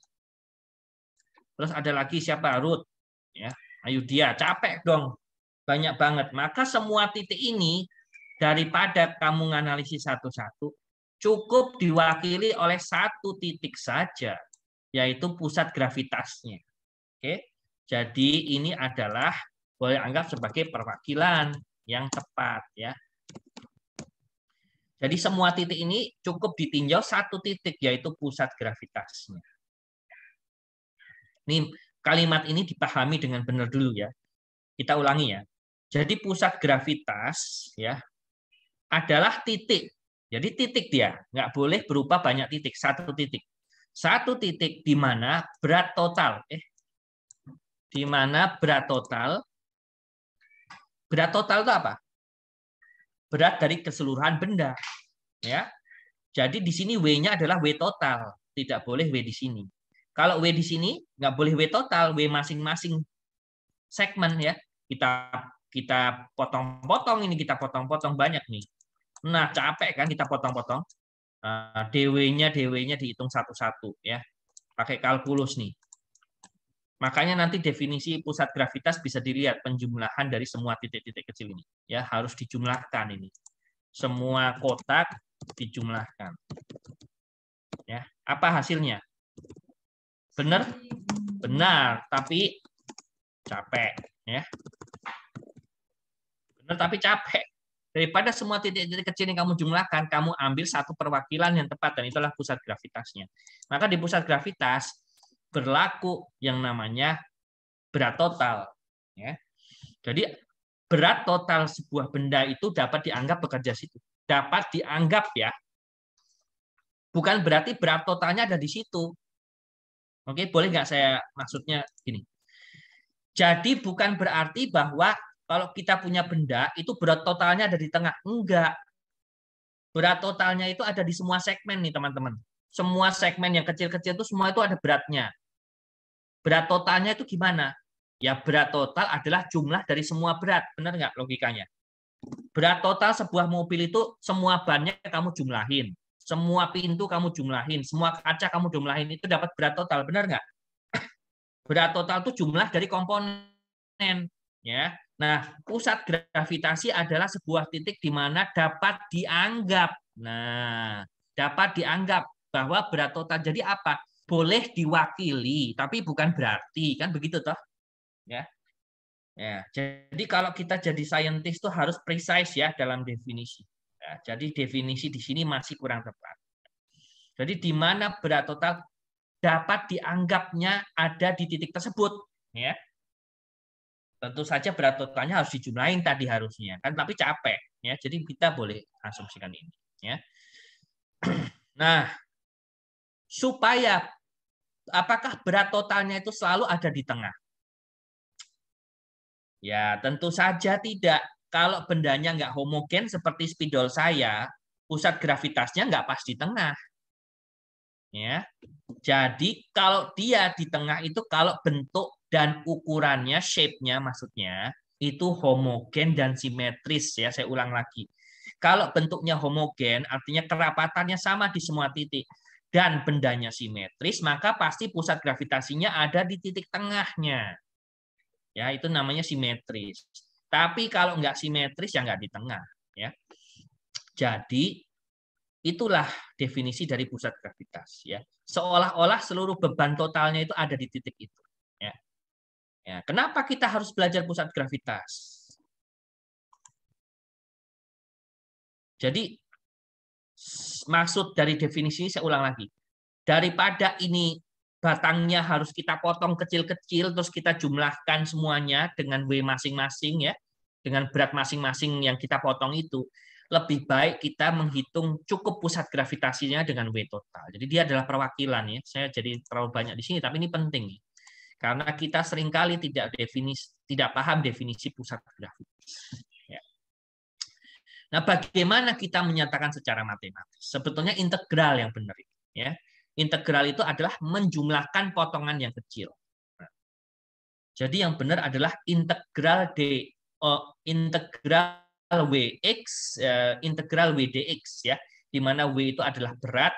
Terus ada lagi siapa? Ruth. Ya. Ayo dia, capek dong. Banyak banget. Maka semua titik ini daripada kamu menganalisis satu-satu, cukup diwakili oleh satu titik saja, yaitu pusat gravitasnya. Oke. Jadi ini adalah boleh anggap sebagai perwakilan yang tepat, ya. Jadi semua titik ini cukup ditinjau satu titik, yaitu pusat gravitasnya. Ini kalimat ini dipahami dengan benar dulu ya. Kita ulangi ya. Jadi pusat gravitas ya adalah titik. Jadi titik dia, nggak boleh berupa banyak titik, satu titik. Satu titik di mana berat total, di mana berat total itu apa? Berat dari keseluruhan benda, ya. Jadi di sini W-nya adalah W total, tidak boleh W di sini. Kalau W di sini nggak boleh W total, W masing-masing segmen ya. Kita potong-potong ini, kita potong-potong banyak nih. Nah, capek kan kita potong-potong. DW-nya dihitung satu-satu ya. Pakai kalkulus nih. Makanya nanti definisi pusat gravitas bisa dilihat penjumlahan dari semua titik-titik kecil ini. Ya, harus dijumlahkan ini. Semua kotak dijumlahkan. Ya, apa hasilnya? Benar? Benar, tapi capek, ya. Benar tapi capek. Daripada semua titik-titik kecil yang kamu jumlahkan, kamu ambil satu perwakilan yang tepat, dan itulah pusat gravitasnya. Maka di pusat gravitas berlaku yang namanya berat total. Ya. Jadi berat total sebuah benda itu dapat dianggap bekerja situ. Dapat dianggap ya. Bukan berarti berat totalnya ada di situ. Oke, boleh nggak saya maksudnya gini. Jadi bukan berarti bahwa kalau kita punya benda itu berat totalnya ada di tengah. Enggak. Berat totalnya itu ada di semua segmen nih teman-teman. Semua segmen yang kecil-kecil itu semua itu ada beratnya. Berat totalnya itu gimana? Ya berat total adalah jumlah dari semua berat. Benar nggak logikanya? Berat total sebuah mobil itu semua bannya kamu jumlahin. Semua pintu kamu jumlahin. Semua kaca kamu jumlahin. Itu dapat berat total. Benar nggak? Berat total itu jumlah dari komponen. Ya. Nah, pusat gravitasi adalah sebuah titik di mana dapat dianggap. Nah, dapat dianggap bahwa berat total jadi apa? Boleh diwakili, tapi bukan berarti, kan begitu toh? Ya. Ya, jadi kalau kita jadi saintis itu harus precise ya dalam definisi. Ya, jadi definisi di sini masih kurang tepat. Jadi di mana berat total dapat dianggapnya ada di titik tersebut, ya. Tentu saja berat totalnya harus dijumlahin tadi harusnya, kan? Tapi capek, ya. Jadi kita boleh asumsikan ini, ya. Nah, supaya apakah berat totalnya itu selalu ada di tengah? Ya, tentu saja tidak. Kalau bendanya nggak homogen seperti spidol saya, pusat gravitasnya nggak pas di tengah. Ya. Jadi kalau dia di tengah itu kalau bentuk dan ukurannya, shape-nya maksudnya, itu homogen dan simetris ya. Saya ulang lagi. Kalau bentuknya homogen, artinya kerapatannya sama di semua titik. Dan bendanya simetris, maka pasti pusat gravitasinya ada di titik tengahnya. Ya, itu namanya simetris. Tapi kalau nggak simetris, ya nggak di tengah. Ya. Jadi, itulah definisi dari pusat gravitas. Ya. Seolah-olah seluruh beban totalnya itu ada di titik itu. Ya. Ya. Kenapa kita harus belajar pusat gravitas? Jadi, maksud dari definisi ini saya ulang lagi. Daripada ini batangnya harus kita potong kecil-kecil, terus kita jumlahkan semuanya dengan W masing-masing ya, dengan berat masing-masing yang kita potong itu, lebih baik kita menghitung cukup pusat gravitasinya dengan W total. Jadi dia adalah perwakilan ya. Saya jadi terlalu banyak di sini, tapi ini penting ya. Karena kita seringkali tidak paham definisi pusat gravitas. Ya. Nah, bagaimana kita menyatakan secara matematis? Sebetulnya integral yang benar ya. Integral itu adalah menjumlahkan potongan yang kecil. Nah, jadi yang benar adalah integral Wx, integral W dx ya, di mana W itu adalah berat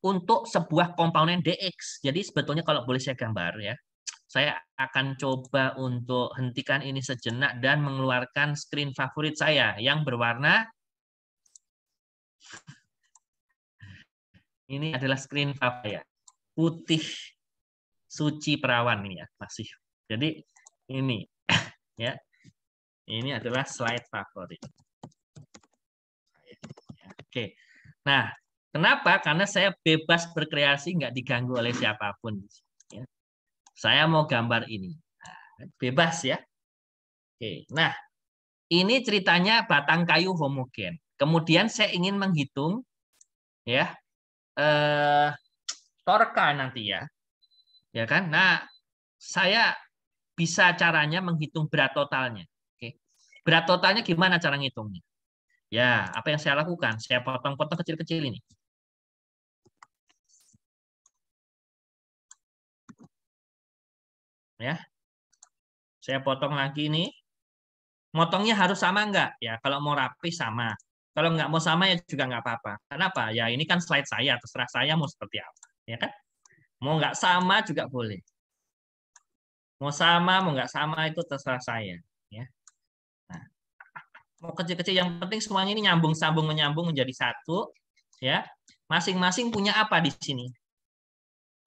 untuk sebuah komponen dx. Jadi sebetulnya kalau boleh saya gambar ya, saya akan coba untuk hentikan ini sejenak dan mengeluarkan screen favorit saya yang berwarna. Ini adalah screen favorit ya, putih suci perawan ini ya, masih. Jadi ini ya, ini adalah slide favorit. Oke, nah kenapa? Karena saya bebas berkreasi, nggak diganggu oleh siapapun. Ya. Saya mau gambar ini, nah, bebas ya. Oke, nah ini ceritanya batang kayu homogen. Kemudian saya ingin menghitung ya torka nanti ya kan. Nah saya bisa caranya menghitung berat totalnya. Oke, berat totalnya gimana cara ngitungnya? Ya, apa yang saya lakukan? Saya potong-potong kecil-kecil ini. Ya, saya potong lagi ini. Motongnya harus sama enggak? Ya, kalau mau rapi sama. Kalau nggak mau sama ya juga nggak apa-apa. Kenapa? Ya ini kan slide saya, terserah saya mau seperti apa. Ya kan? Mau nggak sama juga boleh. Mau sama, mau nggak sama itu terserah saya. Ya. Nah, mau kecil-kecil yang penting semuanya ini nyambung-sambung menyambung menjadi satu. Ya, masing-masing punya apa di sini?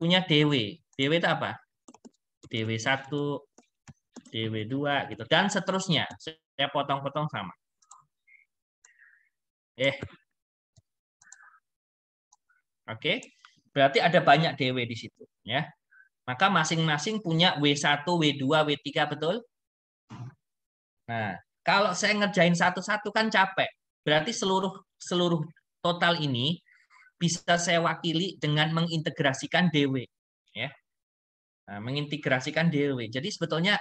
Punya DW. DW itu apa? DW1, DW2 gitu dan seterusnya. Saya potong-potong sama. Oke. Berarti ada banyak DW di situ ya. Maka masing-masing punya W1, W2, W3 betul? Nah, kalau saya ngerjain satu-satu kan capek. Berarti seluruh total ini bisa saya wakili dengan mengintegrasikan DW ya. Nah, mengintegrasikan DW. Jadi sebetulnya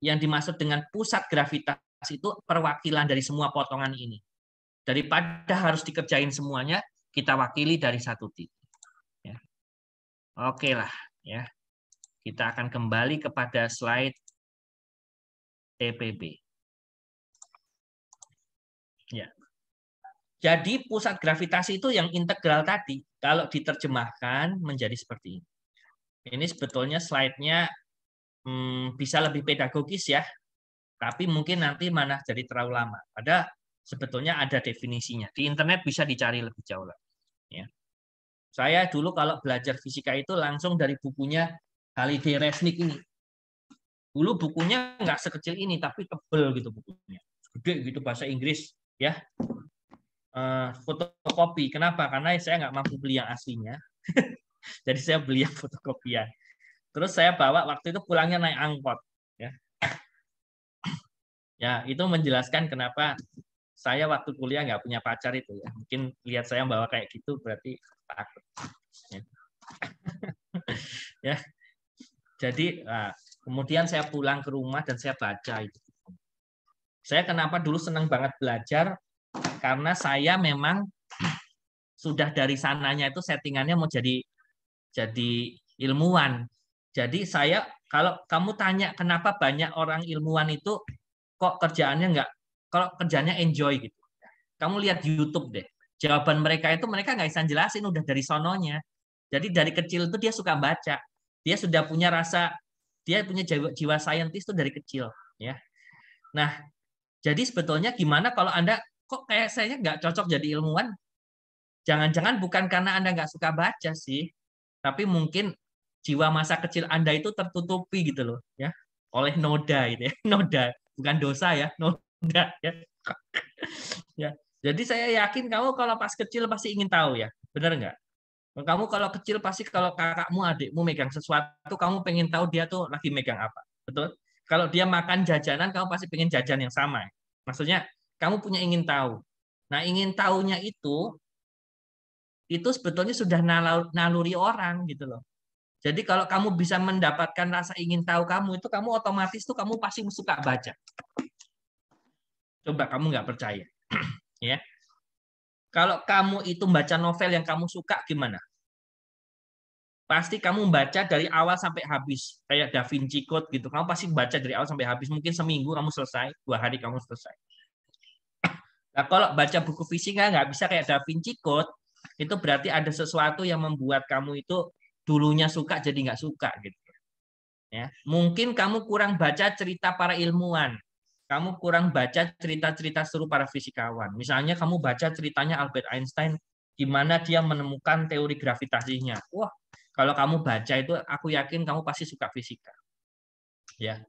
yang dimaksud dengan pusat gravitas itu perwakilan dari semua potongan ini. Daripada harus dikerjain semuanya, kita wakili dari satu titik. Ya. Oke lah, ya. Kita akan kembali kepada slide TPB. Ya. Jadi pusat gravitasi itu yang integral tadi, kalau diterjemahkan menjadi seperti ini. Ini sebetulnya slide-nya bisa lebih pedagogis ya, tapi mungkin nanti mana jadi terlalu lama. Ada sebetulnya ada definisinya. Di internet bisa dicari lebih jauh lagi. Ya. Saya dulu kalau belajar fisika itu langsung dari bukunya Halliday Resnick ini. Dulu bukunya nggak sekecil ini, tapi tebel gitu bukunya. Gede gitu bahasa Inggris. Ya. Fotokopi. Kenapa? Karena saya nggak mampu beli yang aslinya. Jadi saya beli yang fotokopian. Terus saya bawa waktu itu pulangnya naik angkot. Ya. Ya, itu menjelaskan kenapa saya waktu kuliah nggak punya pacar itu ya. Mungkin lihat saya bawa kayak gitu berarti takut. Ya. Ya. Jadi kemudian saya pulang ke rumah dan saya baca itu. Saya kenapa dulu senang banget belajar karena saya memang sudah dari sananya itu settingannya mau jadi ilmuwan. Jadi saya kalau kamu tanya kenapa banyak orang ilmuwan itu kok kerjaannya nggak, kalau kerjanya enjoy gitu. Kamu lihat YouTube deh. Jawaban mereka itu mereka nggak bisa jelasin udah dari sononya. Jadi dari kecil itu dia suka baca. Dia sudah punya rasa, dia punya jiwa saintis itu dari kecil. Ya. Nah, jadi sebetulnya gimana kalau Anda kok kayak saya nggak cocok jadi ilmuwan? Jangan-jangan bukan karena Anda nggak suka baca sih, tapi mungkin jiwa masa kecil Anda itu tertutupi gitu loh, ya, oleh noda gitu ya, noda, bukan dosa ya, noda ya. Ya. Jadi saya yakin kamu kalau pas kecil pasti ingin tahu ya, benar nggak? Kamu kalau kecil pasti kalau kakakmu, adikmu megang sesuatu, kamu pengen tahu dia tuh lagi megang apa, betul? Kalau dia makan jajanan, kamu pasti pengen jajan yang sama. Maksudnya kamu punya ingin tahu. Nah, ingin tahunya itu sebetulnya sudah naluri orang gitu loh. Jadi kalau kamu bisa mendapatkan rasa ingin tahu kamu itu, kamu otomatis tuh kamu pasti suka baca. Coba kamu nggak percaya, ya. Kalau kamu itu baca novel yang kamu suka gimana? Pasti kamu baca dari awal sampai habis, kayak Da Vinci Code gitu. Kamu pasti baca dari awal sampai habis. Mungkin seminggu kamu selesai, 2 hari kamu selesai. Nah, kalau baca buku fisika nggak bisa kayak Da Vinci Code, itu berarti ada sesuatu yang membuat kamu itu dulunya suka jadi nggak suka gitu. Ya, mungkin kamu kurang baca cerita para ilmuwan, kamu kurang baca cerita-cerita seru para fisikawan. Misalnya kamu baca ceritanya Albert Einstein, gimana dia menemukan teori gravitasinya. Wah, kalau kamu baca itu, aku yakin kamu pasti suka fisika. Ya,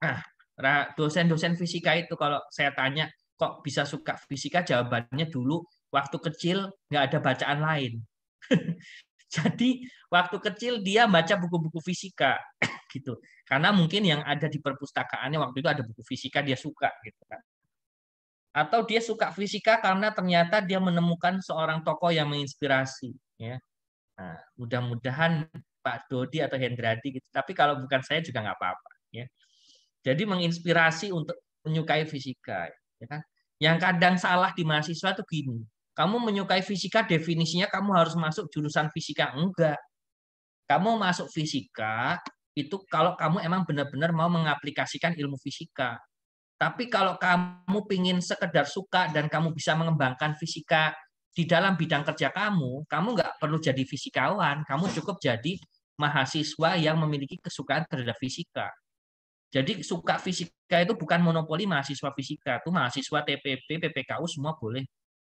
nah, dosen-dosen fisika itu kalau saya tanya, kok bisa suka fisika? Jawabannya dulu waktu kecil nggak ada bacaan lain. Jadi waktu kecil dia baca buku-buku fisika gitu. Karena mungkin yang ada di perpustakaannya waktu itu ada buku fisika dia suka gitu kan. Atau dia suka fisika karena ternyata dia menemukan seorang tokoh yang menginspirasi ya. Nah, mudah-mudahan Pak Dodi atau Hendradi gitu. Tapi kalau bukan saya juga nggak apa-apa ya. Jadi menginspirasi untuk menyukai fisika ya kan. Yang kadang salah di mahasiswa itu gini. Kamu menyukai fisika definisinya kamu harus masuk jurusan fisika. Enggak. Kamu masuk fisika itu kalau kamu emang benar-benar mau mengaplikasikan ilmu fisika. Tapi kalau kamu pingin sekedar suka dan kamu bisa mengembangkan fisika di dalam bidang kerja kamu nggak perlu jadi fisikawan. Kamu cukup jadi mahasiswa yang memiliki kesukaan terhadap fisika. Jadi suka fisika itu bukan monopoli mahasiswa fisika. Itu mahasiswa TPB, PPKU semua boleh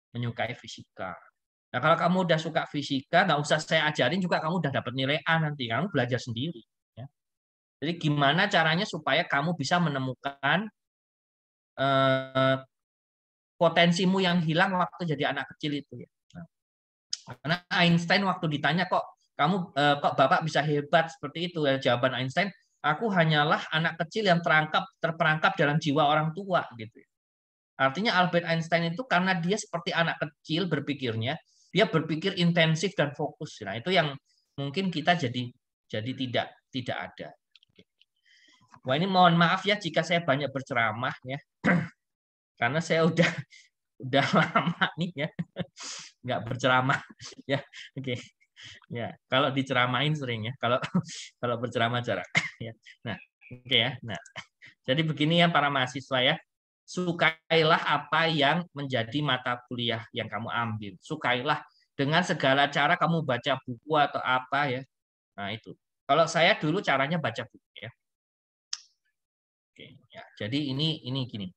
menyukai fisika. Nah, kalau kamu udah suka fisika, nggak usah saya ajarin juga kamu udah dapat nilai A nanti. Kamu belajar sendiri. Ya. Jadi gimana caranya supaya kamu bisa menemukan potensimu yang hilang waktu jadi anak kecil itu. Ya. Nah, karena Einstein waktu ditanya kok Bapak bisa hebat seperti itu, ya, jawaban Einstein, aku hanyalah anak kecil yang terperangkap dalam jiwa orang tua gitu. Artinya Albert Einstein itu karena dia seperti anak kecil berpikirnya, dia berpikir intensif dan fokus. Nah, itu yang mungkin kita jadi tidak ada. Wah, ini mohon maaf ya jika saya banyak berceramah ya. Karena saya udah lama nih ya nggak berceramah ya. Oke. Ya, kalau diceramain sering ya. Kalau berceramah jarang ya. Nah, oke ya. Nah, jadi begini ya para mahasiswa ya. Sukailah apa yang menjadi mata kuliah yang kamu ambil. Sukailah dengan segala cara kamu baca buku atau apa ya. Nah, itu. Kalau saya dulu caranya baca buku ya. Oke, ya. Jadi ini gini.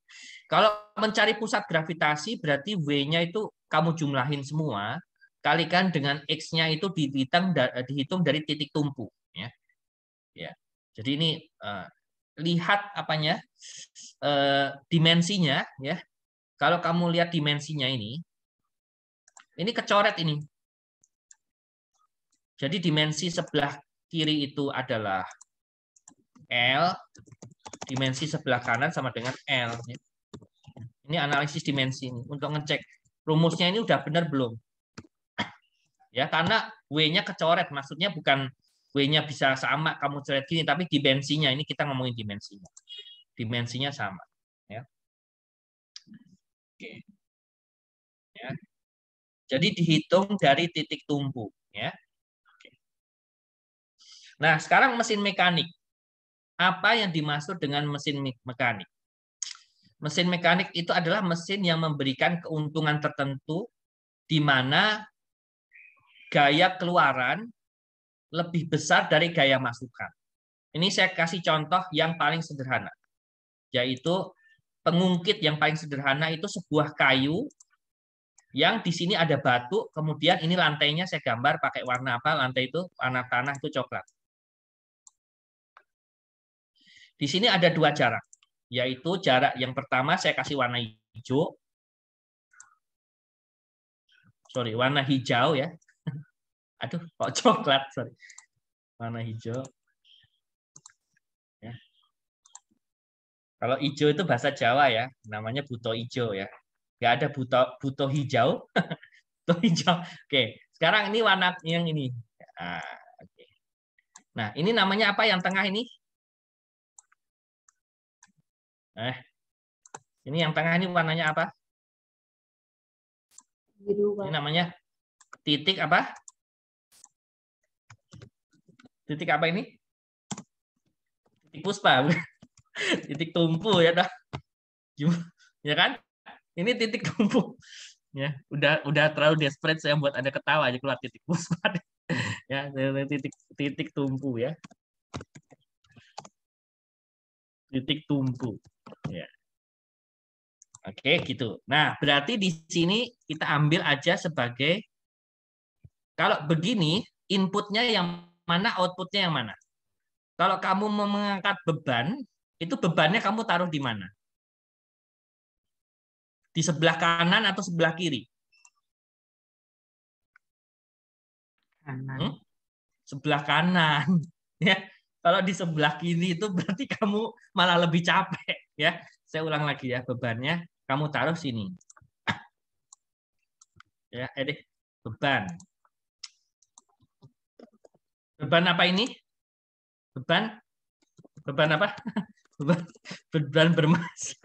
Kalau mencari pusat gravitasi berarti W-nya itu kamu jumlahin semua, kalikan dengan X-nya itu dihitung dari titik tumpu ya. Ya. Jadi ini lihat apanya dimensinya ya. Kalau kamu lihat dimensinya ini kecoret ini. Jadi dimensi sebelah kiri itu adalah L, dimensi sebelah kanan sama dengan L. Ini analisis dimensi ini untuk ngecek rumusnya ini udah benar belum. Ya, karena W-nya kecoret, maksudnya bukan W-nya bisa sama kamu coret gini, tapi dimensinya ini kita ngomongin dimensinya. Dimensinya sama, ya. Oke. Ya. Jadi dihitung dari titik tumpu, ya. Oke. Nah, sekarang mesin mekanik. Apa yang dimaksud dengan mesin mekanik? Mesin mekanik itu adalah mesin yang memberikan keuntungan tertentu di mana gaya keluaran lebih besar dari gaya masukan. Ini saya kasih contoh yang paling sederhana, yaitu pengungkit yang paling sederhana itu sebuah kayu yang di sini ada batu, kemudian ini lantainya saya gambar pakai warna apa, lantai itu warna tanah itu coklat. Di sini ada dua jarak, yaitu jarak yang pertama saya kasih warna hijau, warna hijau ya. Aduh, kok coklat, sorry. Warna hijau. Ya. Kalau hijau itu bahasa Jawa ya, namanya buto hijau ya. Nggak ada buto hijau. Buto hijau. Oke, sekarang ini warna yang ini. Nah, oke. Nah, ini namanya apa yang tengah ini? Ini yang tengah ini warnanya apa? Biru, Ini namanya titik apa? Titik apa ini? Titik puspa. Titik tumpu ya dah. Ya kan? Ini titik tumpu. Ya, udah terlalu desperate saya buat Anda ketawa aja keluar titik pusat. Ya, titik tumpu ya. Titik tumpu. Ya. Oke, gitu. Nah, berarti di sini kita ambil aja sebagai kalau begini, inputnya yang mana, outputnya yang mana. Kalau kamu mau mengangkat beban, itu bebannya kamu taruh di mana? Di sebelah kanan atau sebelah kiri? Kanan. Sebelah kanan. Ya, kalau di sebelah kiri itu berarti kamu malah lebih capek. Ya, saya ulang lagi ya, bebannya kamu taruh sini. Ya, beban. Beban apa ini? Beban apa? Beban bermassa.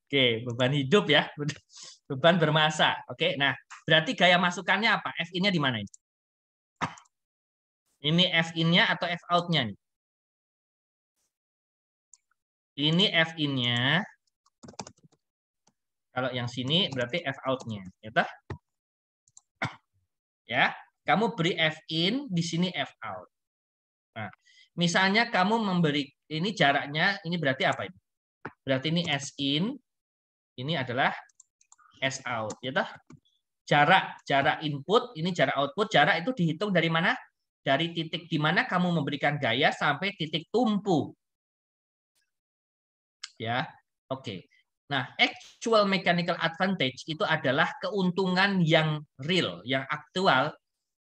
Oke, beban hidup ya. Beban bermassa. Oke, nah berarti gaya masukannya apa? F-in-nya di mana ini? Ini F-in-nya atau F-out-nya nih? Ini F-in-nya. Kalau yang sini berarti F-out-nya. Ya, kamu beri F-in, di sini F-out. Nah, misalnya kamu memberi, ini jaraknya, ini berarti apa ini? Berarti ini S-in, ini adalah S-out. Jarak input, ini jarak output. Jarak itu dihitung dari mana? Dari titik di mana kamu memberikan gaya sampai titik tumpu. Ya, oke. Nah, actual mechanical advantage itu adalah keuntungan yang real, yang aktual,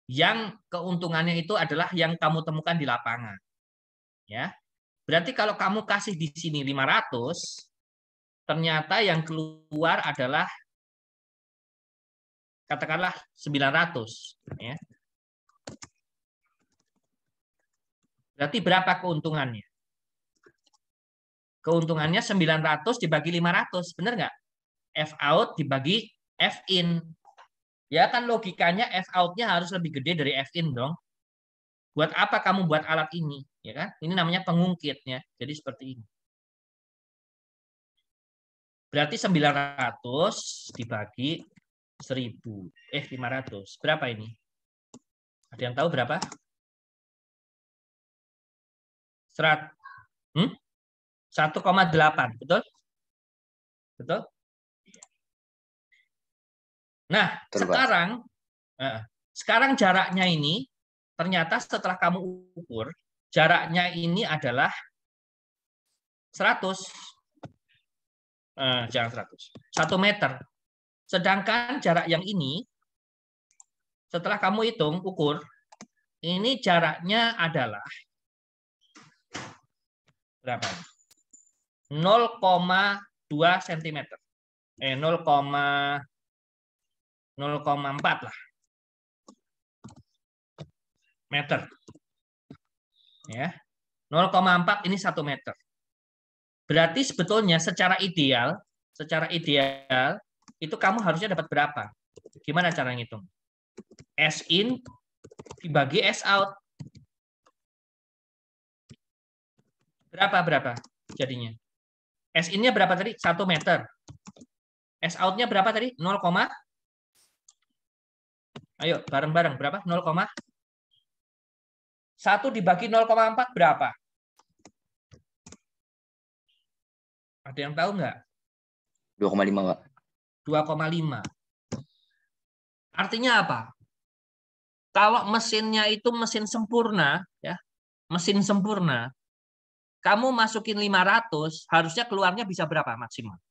yang keuntungannya itu adalah yang kamu temukan di lapangan. Ya. Berarti kalau kamu kasih di sini 500, ternyata yang keluar adalah katakanlah 900, ya. Berarti berapa keuntungannya? Keuntungannya 900 dibagi 500, benar nggak? F out dibagi F in. Ya kan logikanya F out-nya harus lebih gede dari F in dong. Buat apa kamu buat alat ini? Ya kan? Ini namanya pengungkitnya. Jadi seperti ini. Berarti 900 dibagi 1000. 500. Berapa ini? Ada yang tahu berapa? 1,8. Betul? Betul? Nah, sekarang jaraknya ini ternyata setelah kamu ukur, jaraknya ini adalah 100. Jangan 100. 1 meter. Sedangkan jarak yang ini, setelah kamu hitung, ukur, ini jaraknya adalah berapa? 0,2 cm. 0,4 lah. Meter. Ya. 0,4 ini 1 meter. Berarti sebetulnya secara ideal itu kamu harusnya dapat berapa? Gimana cara ngitung? S in dibagi S out. Berapa jadinya? S in-nya berapa tadi? 1 meter. S out-nya berapa tadi? 0, ayo bareng-bareng berapa? 1 dibagi 0,4 berapa? Ada yang tahu nggak? 2,5, Pak. 2,5. Artinya apa? Kalau mesinnya itu mesin sempurna, ya, mesin sempurna, kamu masukin 500, harusnya keluarnya bisa berapa maksimal?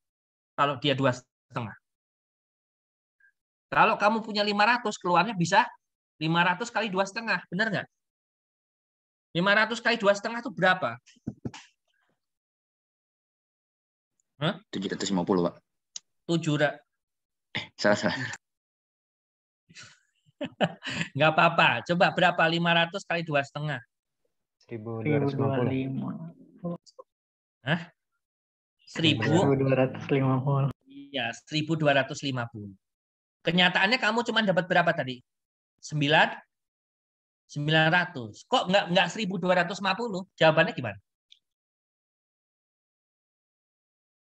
Kalau dia 2,5. Kalau kamu punya 500, keluarnya bisa 500 kali 2,5, benar nggak? 500 kali 2,5 itu berapa? 750, Pak. 7. Salah. Nggak apa-apa. Coba berapa 500 kali 2,5? 1250. Hah? 1250. Iya, 1250. Kenyataannya kamu cuma dapat berapa tadi? 900. Kok nggak 1250? Jawabannya gimana?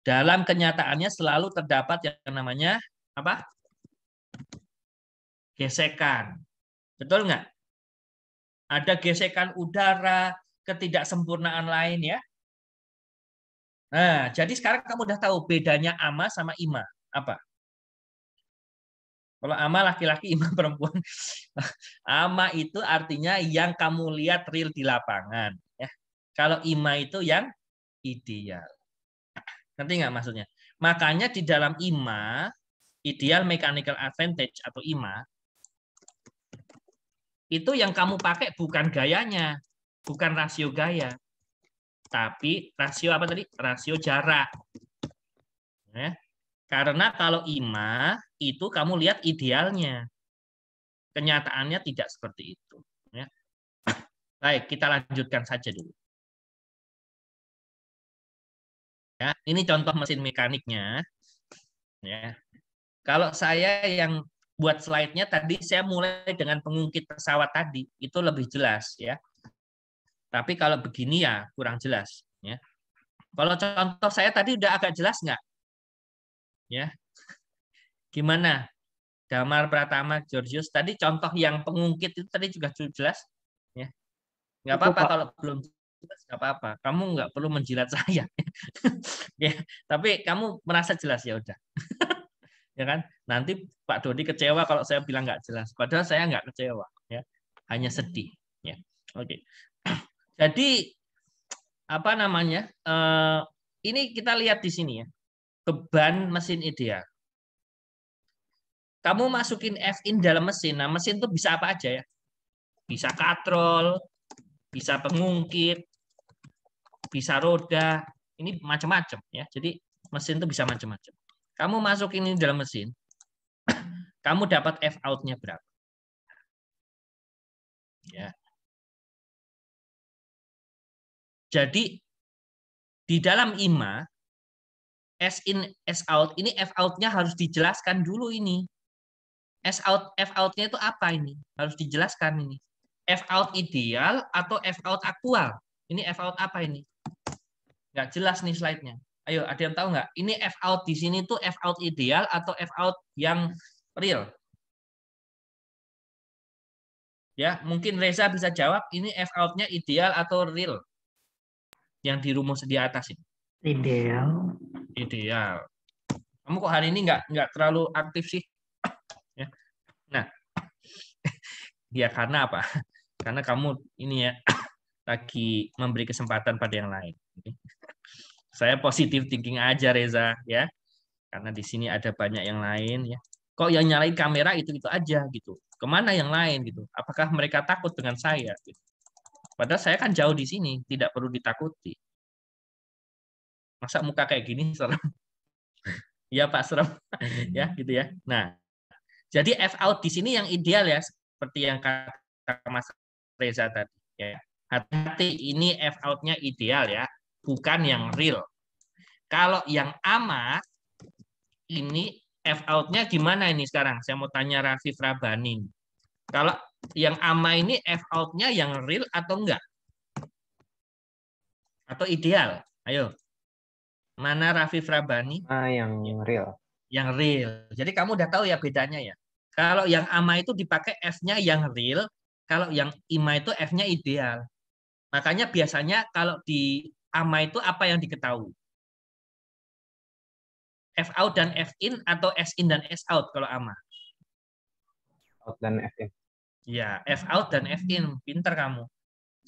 dalam kenyataannya selalu terdapat yang namanya apa? Gesekan. Betul nggak? Ada gesekan udara, ketidaksempurnaan lain ya. Nah, jadi sekarang kamu udah tahu bedanya ama sama ima. Apa? Kalau ama laki-laki, ima perempuan. Ama itu artinya yang kamu lihat real di lapangan. Ya. Kalau ima itu yang ideal. Ngerti nggak maksudnya? Makanya di dalam ima, ideal mechanical advantage atau ima, itu yang kamu pakai bukan gayanya, bukan rasio gaya, tapi rasio apa tadi? Rasio jarak. Ya. Karena kalau ima itu kamu lihat idealnya, kenyataannya tidak seperti itu. Ya. Baik, kita lanjutkan saja dulu. Ya, ini contoh mesin mekaniknya. Ya. Kalau saya yang buat slide-nya tadi, saya mulai dengan pengungkit pesawat tadi, itu lebih jelas ya. Tapi kalau begini ya kurang jelas. Ya. Kalau contoh saya tadi udah agak jelas nggak? Ya, gimana? Damar Pratama Georgius tadi contoh yang pengungkit itu tadi juga jelas. Ya, nggak apa-apa kalau belum jelas nggak apa-apa. Kamu nggak perlu menjilat saya. Ya, tapi kamu merasa jelas ya udah. Ya kan? Nanti Pak Dodi kecewa kalau saya bilang nggak jelas. Padahal saya nggak kecewa. Ya, hanya sedih. Ya, oke. Jadi apa namanya? Ini kita lihat di sini ya. Beban mesin ideal. Kamu masukin F-in dalam mesin. Nah, mesin itu bisa apa aja ya? Bisa katrol, bisa pengungkit, bisa roda. Ini macam-macam ya. Jadi mesin itu bisa macam-macam. Kamu masukin ini dalam mesin, kamu dapat F out-nya berapa? Ya. Jadi di dalam IMA S in S out ini F out-nya harus dijelaskan dulu ini. S out F out-nya itu apa ini? Harus dijelaskan ini. F out ideal atau F out aktual? Ini F out apa ini? Nggak jelas nih slide-nya. Ayo, ada yang tahu nggak? Ini F out di sini tuh F out ideal atau F out yang real? Ya, mungkin Reza bisa jawab. Ini F out-nya ideal atau real? Yang di rumus di atas ini. Ideal. Ideal. Kamu kok hari ini nggak terlalu aktif sih? Ya. Nah, ya karena apa? Karena kamu ini ya lagi memberi kesempatan pada yang lain. Saya positif thinking aja Reza ya. Karena di sini ada banyak yang lain ya. Kok yang nyalain kamera itu aja gitu. Kemana yang lain gitu? Apakah mereka takut dengan saya? Gitu. Padahal saya kan jauh di sini, tidak perlu ditakuti. Masa muka kayak gini serem? Iya Pak serem ya gitu ya. Nah, jadi F out di sini yang ideal ya, seperti yang kata Mas Reza tadi. Ya. Hati-hati ini F out-nya ideal ya, bukan yang real. Kalau yang ama ini F out-nya gimana ini sekarang? Saya mau tanya Rafif Rabani. Kalau yang ama ini F out-nya yang real atau enggak? Atau ideal? Ayo. Mana Rafif Rabani? Yang real. Yang real. Jadi kamu udah tahu ya bedanya ya. Kalau yang ama itu dipakai F-nya yang real, kalau yang ima itu F-nya ideal. Makanya biasanya kalau di ama itu apa yang diketahui? F out dan F in atau S in dan S out kalau ama? Out dan F in. Ya, F out dan F in. Pinter kamu.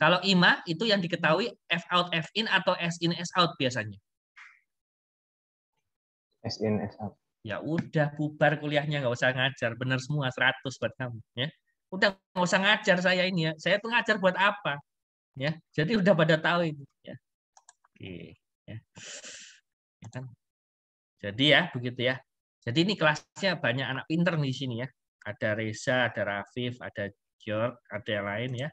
Kalau ima itu yang diketahui F out F in atau S in S out biasanya. S in S out. Ya udah bubar kuliahnya, nggak usah ngajar. Bener semua 100 buat kamu ya. Udah nggak usah ngajar saya ini ya. Saya tuh ngajar buat apa? Ya. Jadi udah pada tahu itu ya. Oke, ya. Ya kan? Jadi ya begitu ya. Jadi ini kelasnya banyak anak pinter di sini ya. Ada Reza, ada Rafif, ada George, ada yang lain ya.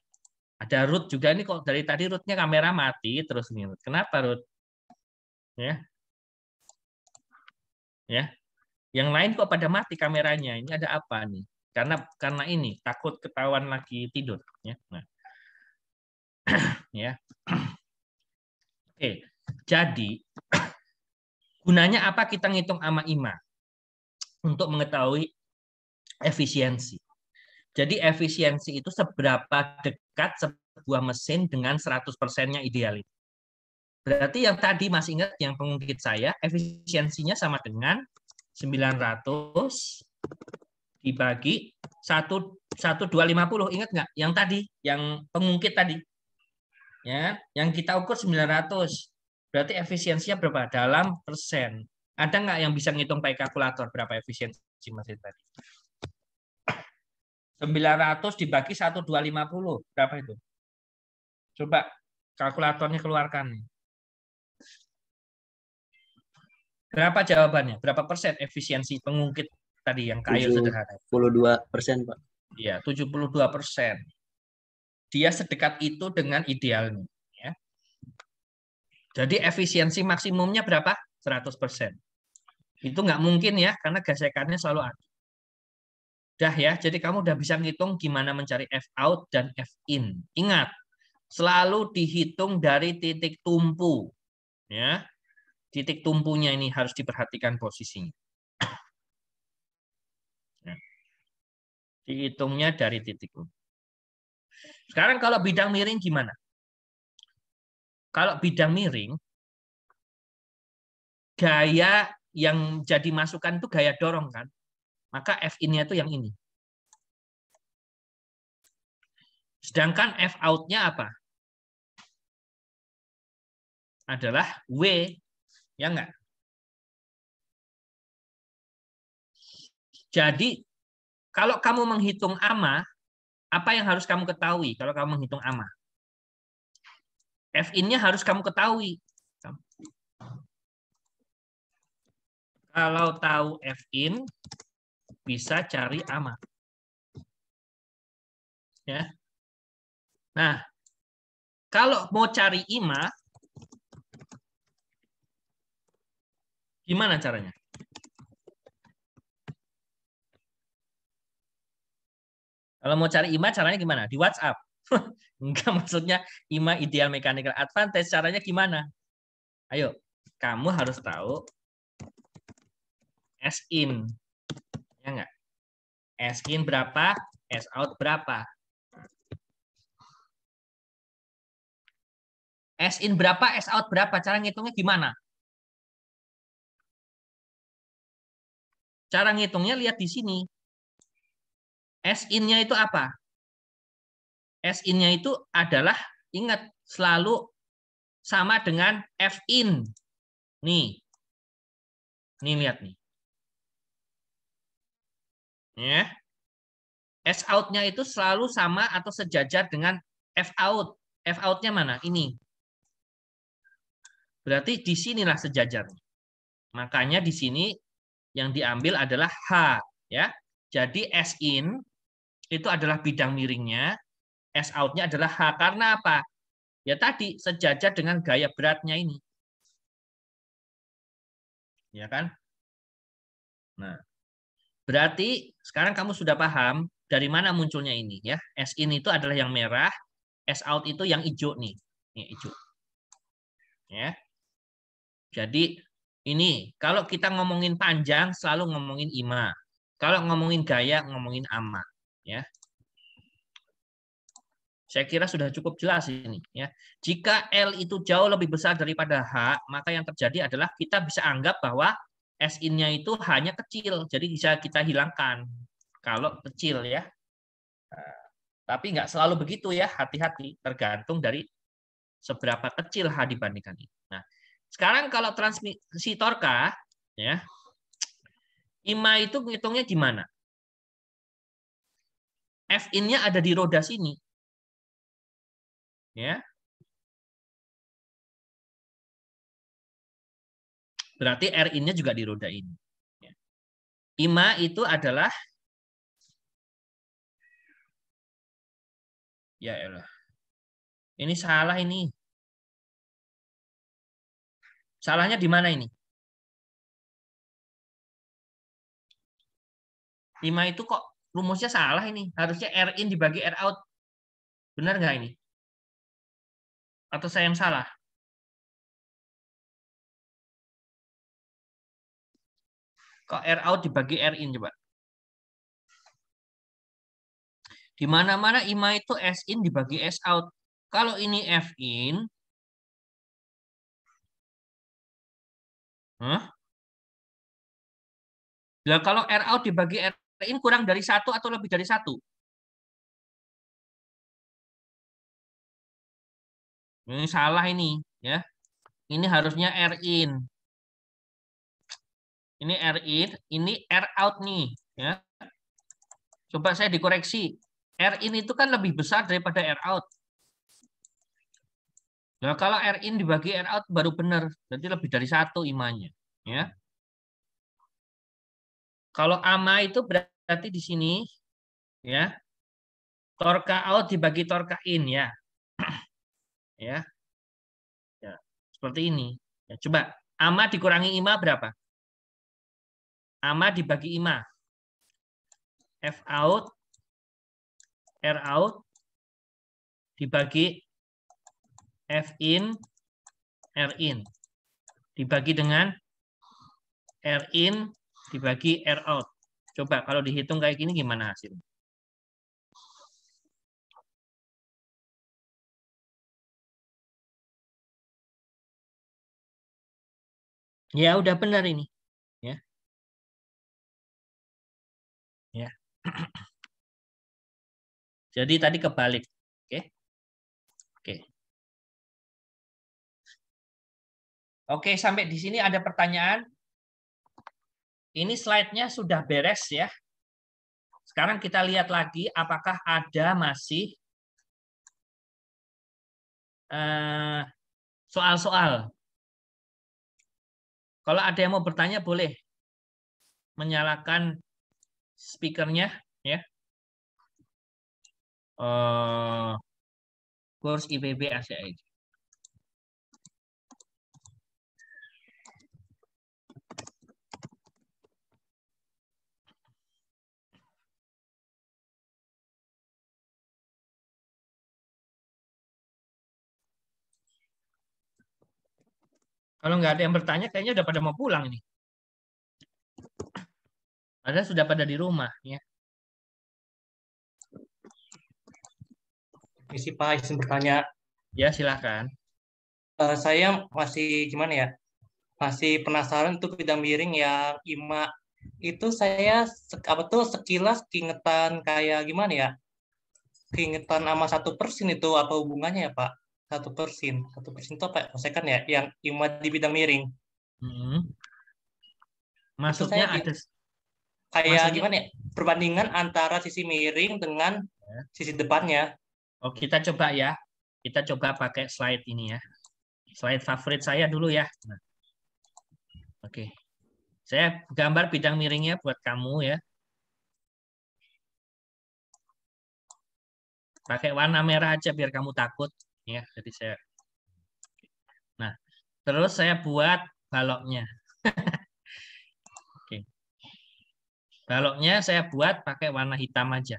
Ada Ruth juga ini kok dari tadi Ruth-nya kamera mati terus nih. Kenapa Ruth? Ya. Ya. Yang lain kok pada mati kameranya. Ini ada apa nih? Karena ini takut ketahuan lagi tidur ya. Nah. Ya. Oke. Jadi Gunanya apa kita ngitung ama ima? Untuk mengetahui efisiensi. Jadi efisiensi itu seberapa dekat sebuah mesin dengan 100%-nya ideal. Berarti yang tadi masih ingat yang pengungkit saya, efisiensinya sama dengan 900 dibagi 1,250. Ingat nggak? Yang tadi, yang pengungkit tadi. Ya, yang kita ukur 900. Berarti efisiensinya berapa? Dalam persen. Ada nggak yang bisa ngitung pakai kalkulator berapa efisiensi mesin tadi? 900 dibagi 1,250. Berapa itu? Coba kalkulatornya keluarkan. Berapa jawabannya? Berapa persen efisiensi pengungkit tadi yang kayu sederhana? 72%, Pak. Iya, 72%. Dia sedekat itu dengan idealnya. Ya. Jadi efisiensi maksimumnya berapa? 100%. Itu nggak mungkin ya, karena gesekannya selalu ada. Udah ya, jadi kamu udah bisa ngitung gimana mencari F out dan F in. Ingat, selalu dihitung dari titik tumpu. Ya, titik tumpunya ini harus diperhatikan posisinya. Ya. Dihitungnya dari titik tumpu. Sekarang kalau bidang miring gimana? Kalau bidang miring, gaya yang jadi masukan itu gaya dorong kan? Maka F in-nya itu yang ini. Sedangkan F out-nya apa? Adalah W, ya enggak? Jadi, kalau kamu menghitung AMA, apa yang harus kamu ketahui kalau kamu menghitung AMA? F in-nya harus kamu ketahui. Kalau tahu F in, bisa cari AMA. Ya. Nah, kalau mau cari IMA, gimana caranya? Kalau mau cari IMA, caranya gimana? Di WhatsApp. Enggak, maksudnya IMA ideal mechanical advantage. Caranya gimana? Ayo, kamu harus tahu S in. Ya enggak? S in berapa? S out berapa? S in berapa? S out berapa? Cara ngitungnya gimana? Cara ngitungnya lihat di sini. S in-nya itu apa? S in-nya itu adalah, ingat, selalu sama dengan F in. Nih. Nih, lihat nih. Ya. S out-nya itu selalu sama atau sejajar dengan F out. F out-nya mana? Ini. Berarti di sinilah sejajarnya. Makanya di sini yang diambil adalah H. Ya. Jadi S in itu adalah bidang miringnya. S out-nya adalah H. Karena apa? Ya tadi, sejajar dengan gaya beratnya ini. Ya kan? Nah, berarti sekarang kamu sudah paham dari mana munculnya ini ya. S in itu adalah yang merah, S out itu yang hijau nih. Ini hijau. Ya. Jadi ini kalau kita ngomongin panjang selalu ngomongin IMA. Kalau ngomongin gaya ngomongin AMA, ya. Saya kira sudah cukup jelas ini ya. Jika L itu jauh lebih besar daripada H, maka yang terjadi adalah kita bisa anggap bahwa S in-nya itu hanya kecil, jadi bisa kita hilangkan kalau kecil ya. Nah, tapi nggak selalu begitu ya, hati-hati, tergantung dari seberapa kecil H dibandingkan ini. Nah, sekarang kalau transmisi torka, ya, IMA itu ngitungnya gimana? F in-nya ada di roda sini. Ya. Berarti R in-nya juga di roda ini. IMA itu adalah ya elah. Ini salah ini. Salahnya di mana ini? IMA itu kok rumusnya salah ini. Harusnya R in dibagi R out. Benar nggak ini? Atau saya yang salah? Kok R out dibagi R in coba? Di mana-mana IMA itu S in dibagi S out. Kalau ini F in, nah, kalau R out dibagi R in kurang dari 1 atau lebih dari 1? Ini salah ini, ya. Ini harusnya R in. Ini R in, ini R out nih, ya. Coba saya dikoreksi. R in itu kan lebih besar daripada R out. Nah, kalau R in dibagi R out baru benar, berarti lebih dari 1 IMA-nya, ya. Kalau AMA itu berarti di sini, ya. Torka out dibagi torka in, ya. Ya. Ya, seperti ini. Ya, coba AMA dikurangi IMA berapa? AMA dibagi IMA. F out, R out dibagi F in, R in. Dibagi dengan R in dibagi R out. Coba kalau dihitung kayak gini gimana hasilnya? Ya udah benar ini. Ya. Ya. Jadi tadi kebalik. Oke. Oke. Oke, sampai di sini ada pertanyaan. Ini slide-nya sudah beres ya. Sekarang kita lihat lagi apakah ada masih soal-soal. Kalau ada yang mau bertanya boleh menyalakan speakernya ya. Kurs IPB Asia ini. Kalau nggak ada yang bertanya, kayaknya udah pada mau pulang ini. Ada sudah pada di rumah ya. Misi Pak, izin bertanya. Ya silakan. Saya masih gimana ya? Masih penasaran untuk bidang miring yang IMA itu saya sekilas keingetan kayak gimana ya? Keingetan sama 1% itu apa hubungannya ya Pak? 1%. 1% itu apa? Kosekan ya? Yang IMA di bidang miring. Maksudnya saya ada kayak gimana ya? Perbandingan antara sisi miring dengan sisi depannya. Oh, kita coba ya. Kita coba pakai slide ini ya. Slide favorit saya dulu ya. Nah. Oke. Saya gambar bidang miringnya buat kamu ya. Pakai warna merah aja biar kamu takut ya. Jadi saya. Nah, terus saya buat baloknya. Oke. Baloknya saya buat pakai warna hitam aja.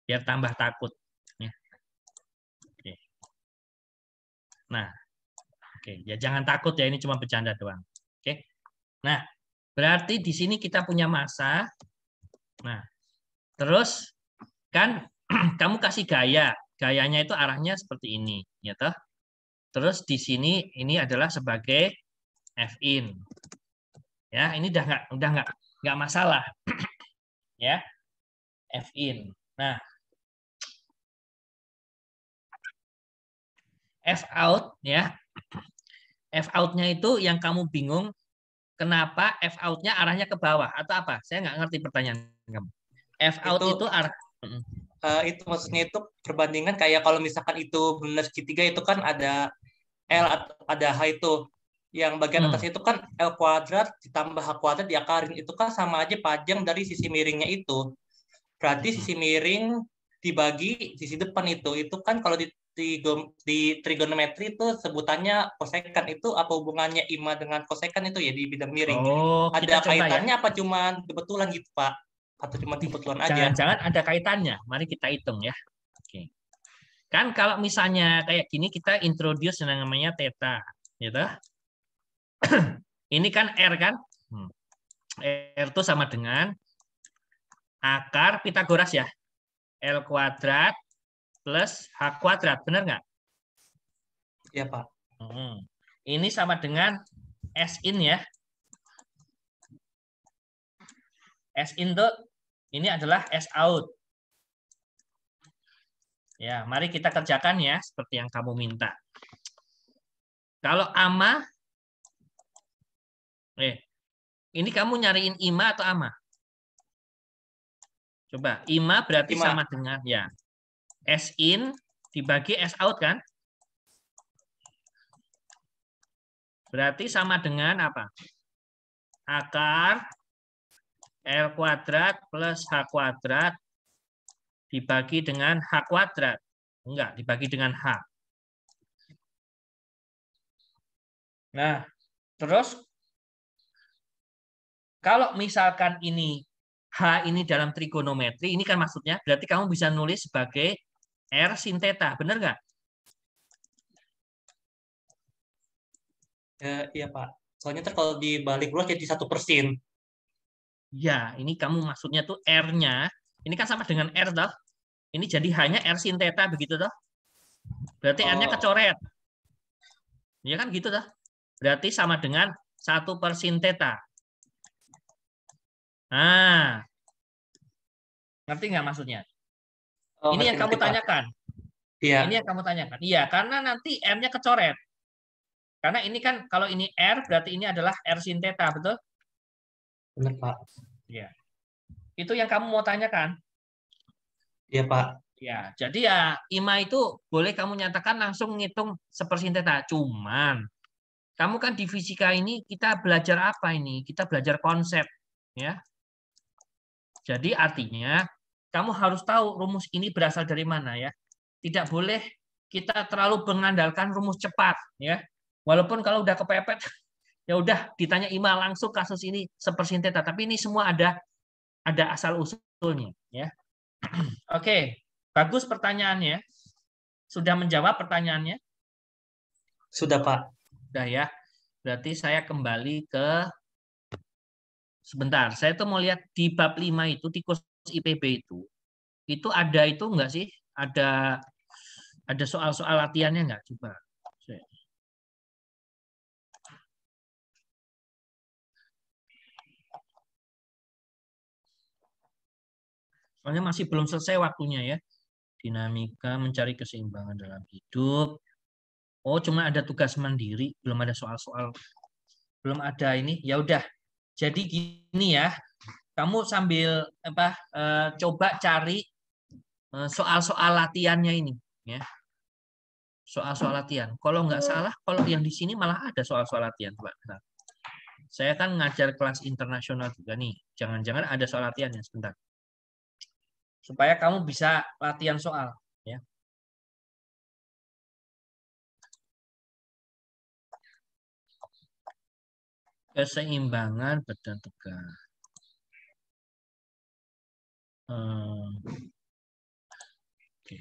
Biar tambah takut ya. Oke. Nah, oke, ya jangan takut ya, ini cuma bercanda doang. Oke. Nah, berarti di sini kita punya massa. Nah, terus kan kamu kasih gaya. Gayanya itu arahnya seperti ini, ya toh? Terus di sini ini adalah sebagai F in. Ya, ini udah nggak masalah. Ya. F in. Nah, F out ya. F out-nya itu yang kamu bingung kenapa F out-nya arahnya ke bawah atau apa? Saya nggak ngerti pertanyaan kamu. F out itu arah itu maksudnya itu perbandingan kayak kalau misalkan itu benar segitiga itu kan ada L atau ada H itu. Yang bagian atas itu kan L kuadrat ditambah H kuadrat diakarin. Itu kan sama aja panjang dari sisi miringnya itu. Berarti sisi miring dibagi sisi depan itu. Itu kan kalau di trigonometri itu sebutannya kosekan. Itu apa hubungannya IMA dengan kosekan itu ya di bidang miring? Oh, ada kaitannya ya? Apa cuma kebetulan gitu Pak? Atau cuma kebetulan aja? Jangan-jangan ada kaitannya. Mari kita hitung ya. Oke. Kan kalau misalnya kayak gini kita introduce yang namanya theta, gitu. Ini kan R kan? R itu sama dengan akar Pitagoras ya. L kuadrat plus H kuadrat. Benar nggak? Iya, Pak. Ini sama dengan S in ya. S in tuh ini adalah S out. Ya, mari kita kerjakan ya seperti yang kamu minta. Kalau AMA, ini kamu nyariin IMA atau AMA? Coba, IMA berarti IMA. sama dengan ya S in dibagi S out kan? Berarti sama dengan apa? Akar L kuadrat plus H kuadrat dibagi dengan H kuadrat. Enggak, dibagi dengan H. Nah, terus kalau misalkan ini H ini dalam trigonometri, ini kan maksudnya berarti kamu bisa nulis sebagai R sin theta, benar nggak? Iya, Pak. Soalnya ntar kalau dibalik luas jadi 1%. Ya, ini kamu maksudnya tuh R-nya, ini kan sama dengan R toh. Ini jadi hanya R sin theta begitu toh. Berarti R-nya kecoret. Ya kan gitu toh. Berarti sama dengan 1 per sin theta. Nah, ngerti nggak maksudnya? Ini yang kamu tanyakan. Iya. Ini yang kamu tanyakan. Iya, karena nanti R-nya kecoret. Karena ini kan kalau ini R berarti ini adalah R sin theta, betul? Benar, Pak. Iya. Itu yang kamu mau tanyakan. Iya, Pak. Ya, jadi ya IMA itu boleh kamu nyatakan langsung ngitung 1/sin theta. Cuman kamu kan di fisika ini kita belajar apa ini? Kita belajar konsep, ya. Jadi artinya kamu harus tahu rumus ini berasal dari mana ya. Tidak boleh kita terlalu mengandalkan rumus cepat, ya. Walaupun kalau udah kepepet, ya udah ditanya IMA langsung kasus ini 1/sin theta. Tapi ini semua ada asal usulnya, ya. Oke, bagus pertanyaannya. Sudah menjawab pertanyaannya? Sudah, Pak. Sudah ya. Berarti saya kembali ke sebentar. Saya tuh mau lihat di bab 5 itu di kurs IPB itu ada itu enggak sih? Ada soal-soal latihannya enggak? Coba. Soalnya masih belum selesai waktunya ya. Dinamika mencari keseimbangan dalam hidup. Oh, cuma ada tugas mandiri, belum ada soal-soal. Belum ada ini. Ya udah. Jadi gini ya. Kamu sambil coba cari soal-soal latihannya ini ya. Soal-soal latihan. Kalau nggak salah, kalau yang di sini malah ada soal-soal latihan, Pak. Nah, saya kan ngajar kelas internasional juga nih. Jangan-jangan ada soal latihannya sebentar. Supaya kamu bisa latihan soal ya. Keseimbangan badan tegak. Oke.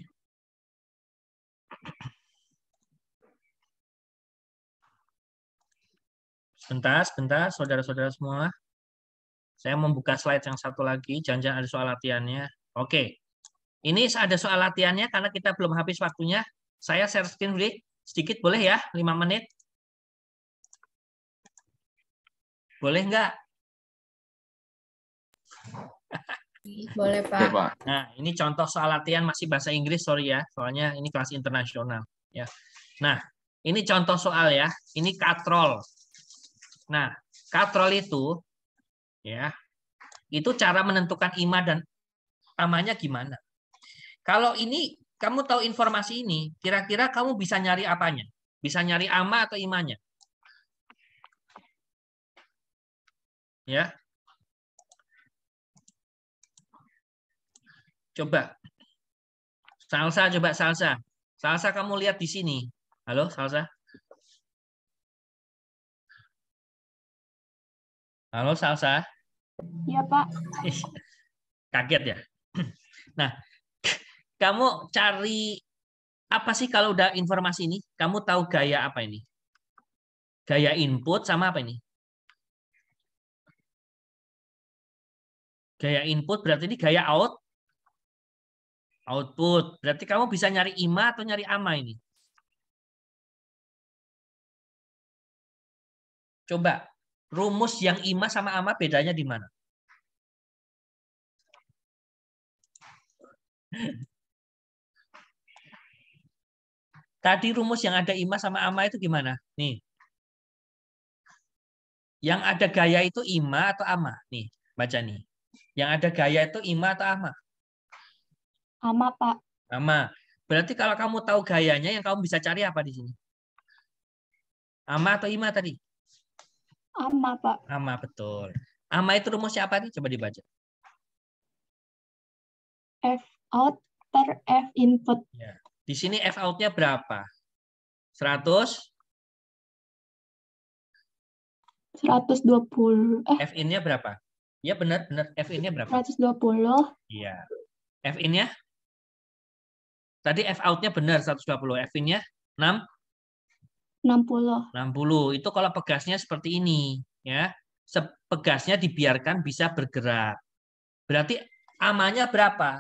Sebentar, saudara-saudara semua. Saya membuka slide yang satu lagi. Jangan-jangan ada soal latihannya. Oke. Ini ada soal latihannya karena kita belum habis waktunya. Saya share screen dulu sedikit, boleh ya? 5 menit. Boleh nggak? Boleh, Pak. Nah, ini contoh soal latihan masih bahasa Inggris, sorry ya. Soalnya ini kelas internasional. Ya. Nah, ini contoh soal ya. Ini katrol. Nah, katrol itu, ya, itu cara menentukan IMA dan AMA-nya gimana? Kalau ini, kamu tahu informasi ini, kira-kira kamu bisa nyari apanya? Bisa nyari AMA atau IMA-nya? Ya. Coba. Salsa, coba Salsa. Salsa kamu lihat di sini. Halo, Salsa? Halo, Salsa? Iya, Pak. Kaget ya? Nah, kamu cari apa sih kalau udah informasi ini? Kamu tahu gaya apa ini? Gaya input sama apa ini? Gaya input berarti ini gaya output. Berarti kamu bisa nyari IMA atau nyari AMA ini? Coba, rumus yang IMA sama AMA bedanya di mana? Tadi rumus yang ada IMA sama AMA itu gimana? Nih. Yang ada gaya itu IMA atau AMA? Nih, baca nih. Yang ada gaya itu IMA atau AMA? AMA, Pak. AMA. Berarti kalau kamu tahu gayanya, yang kamu bisa cari apa di sini? AMA atau IMA tadi? AMA, Pak. AMA, betul. AMA itu rumusnya apa nih? Coba dibaca. F out per F input. Ya. Di sini F out-nya berapa? 100? 120. F in-nya berapa? Ya benar. F in-nya berapa? 120. Iya. F in-nya? Tadi F out-nya benar 120. F in-nya 60. 60. Itu kalau pegasnya seperti ini, ya. Pegasnya dibiarkan bisa bergerak. Berarti AMA-nya berapa?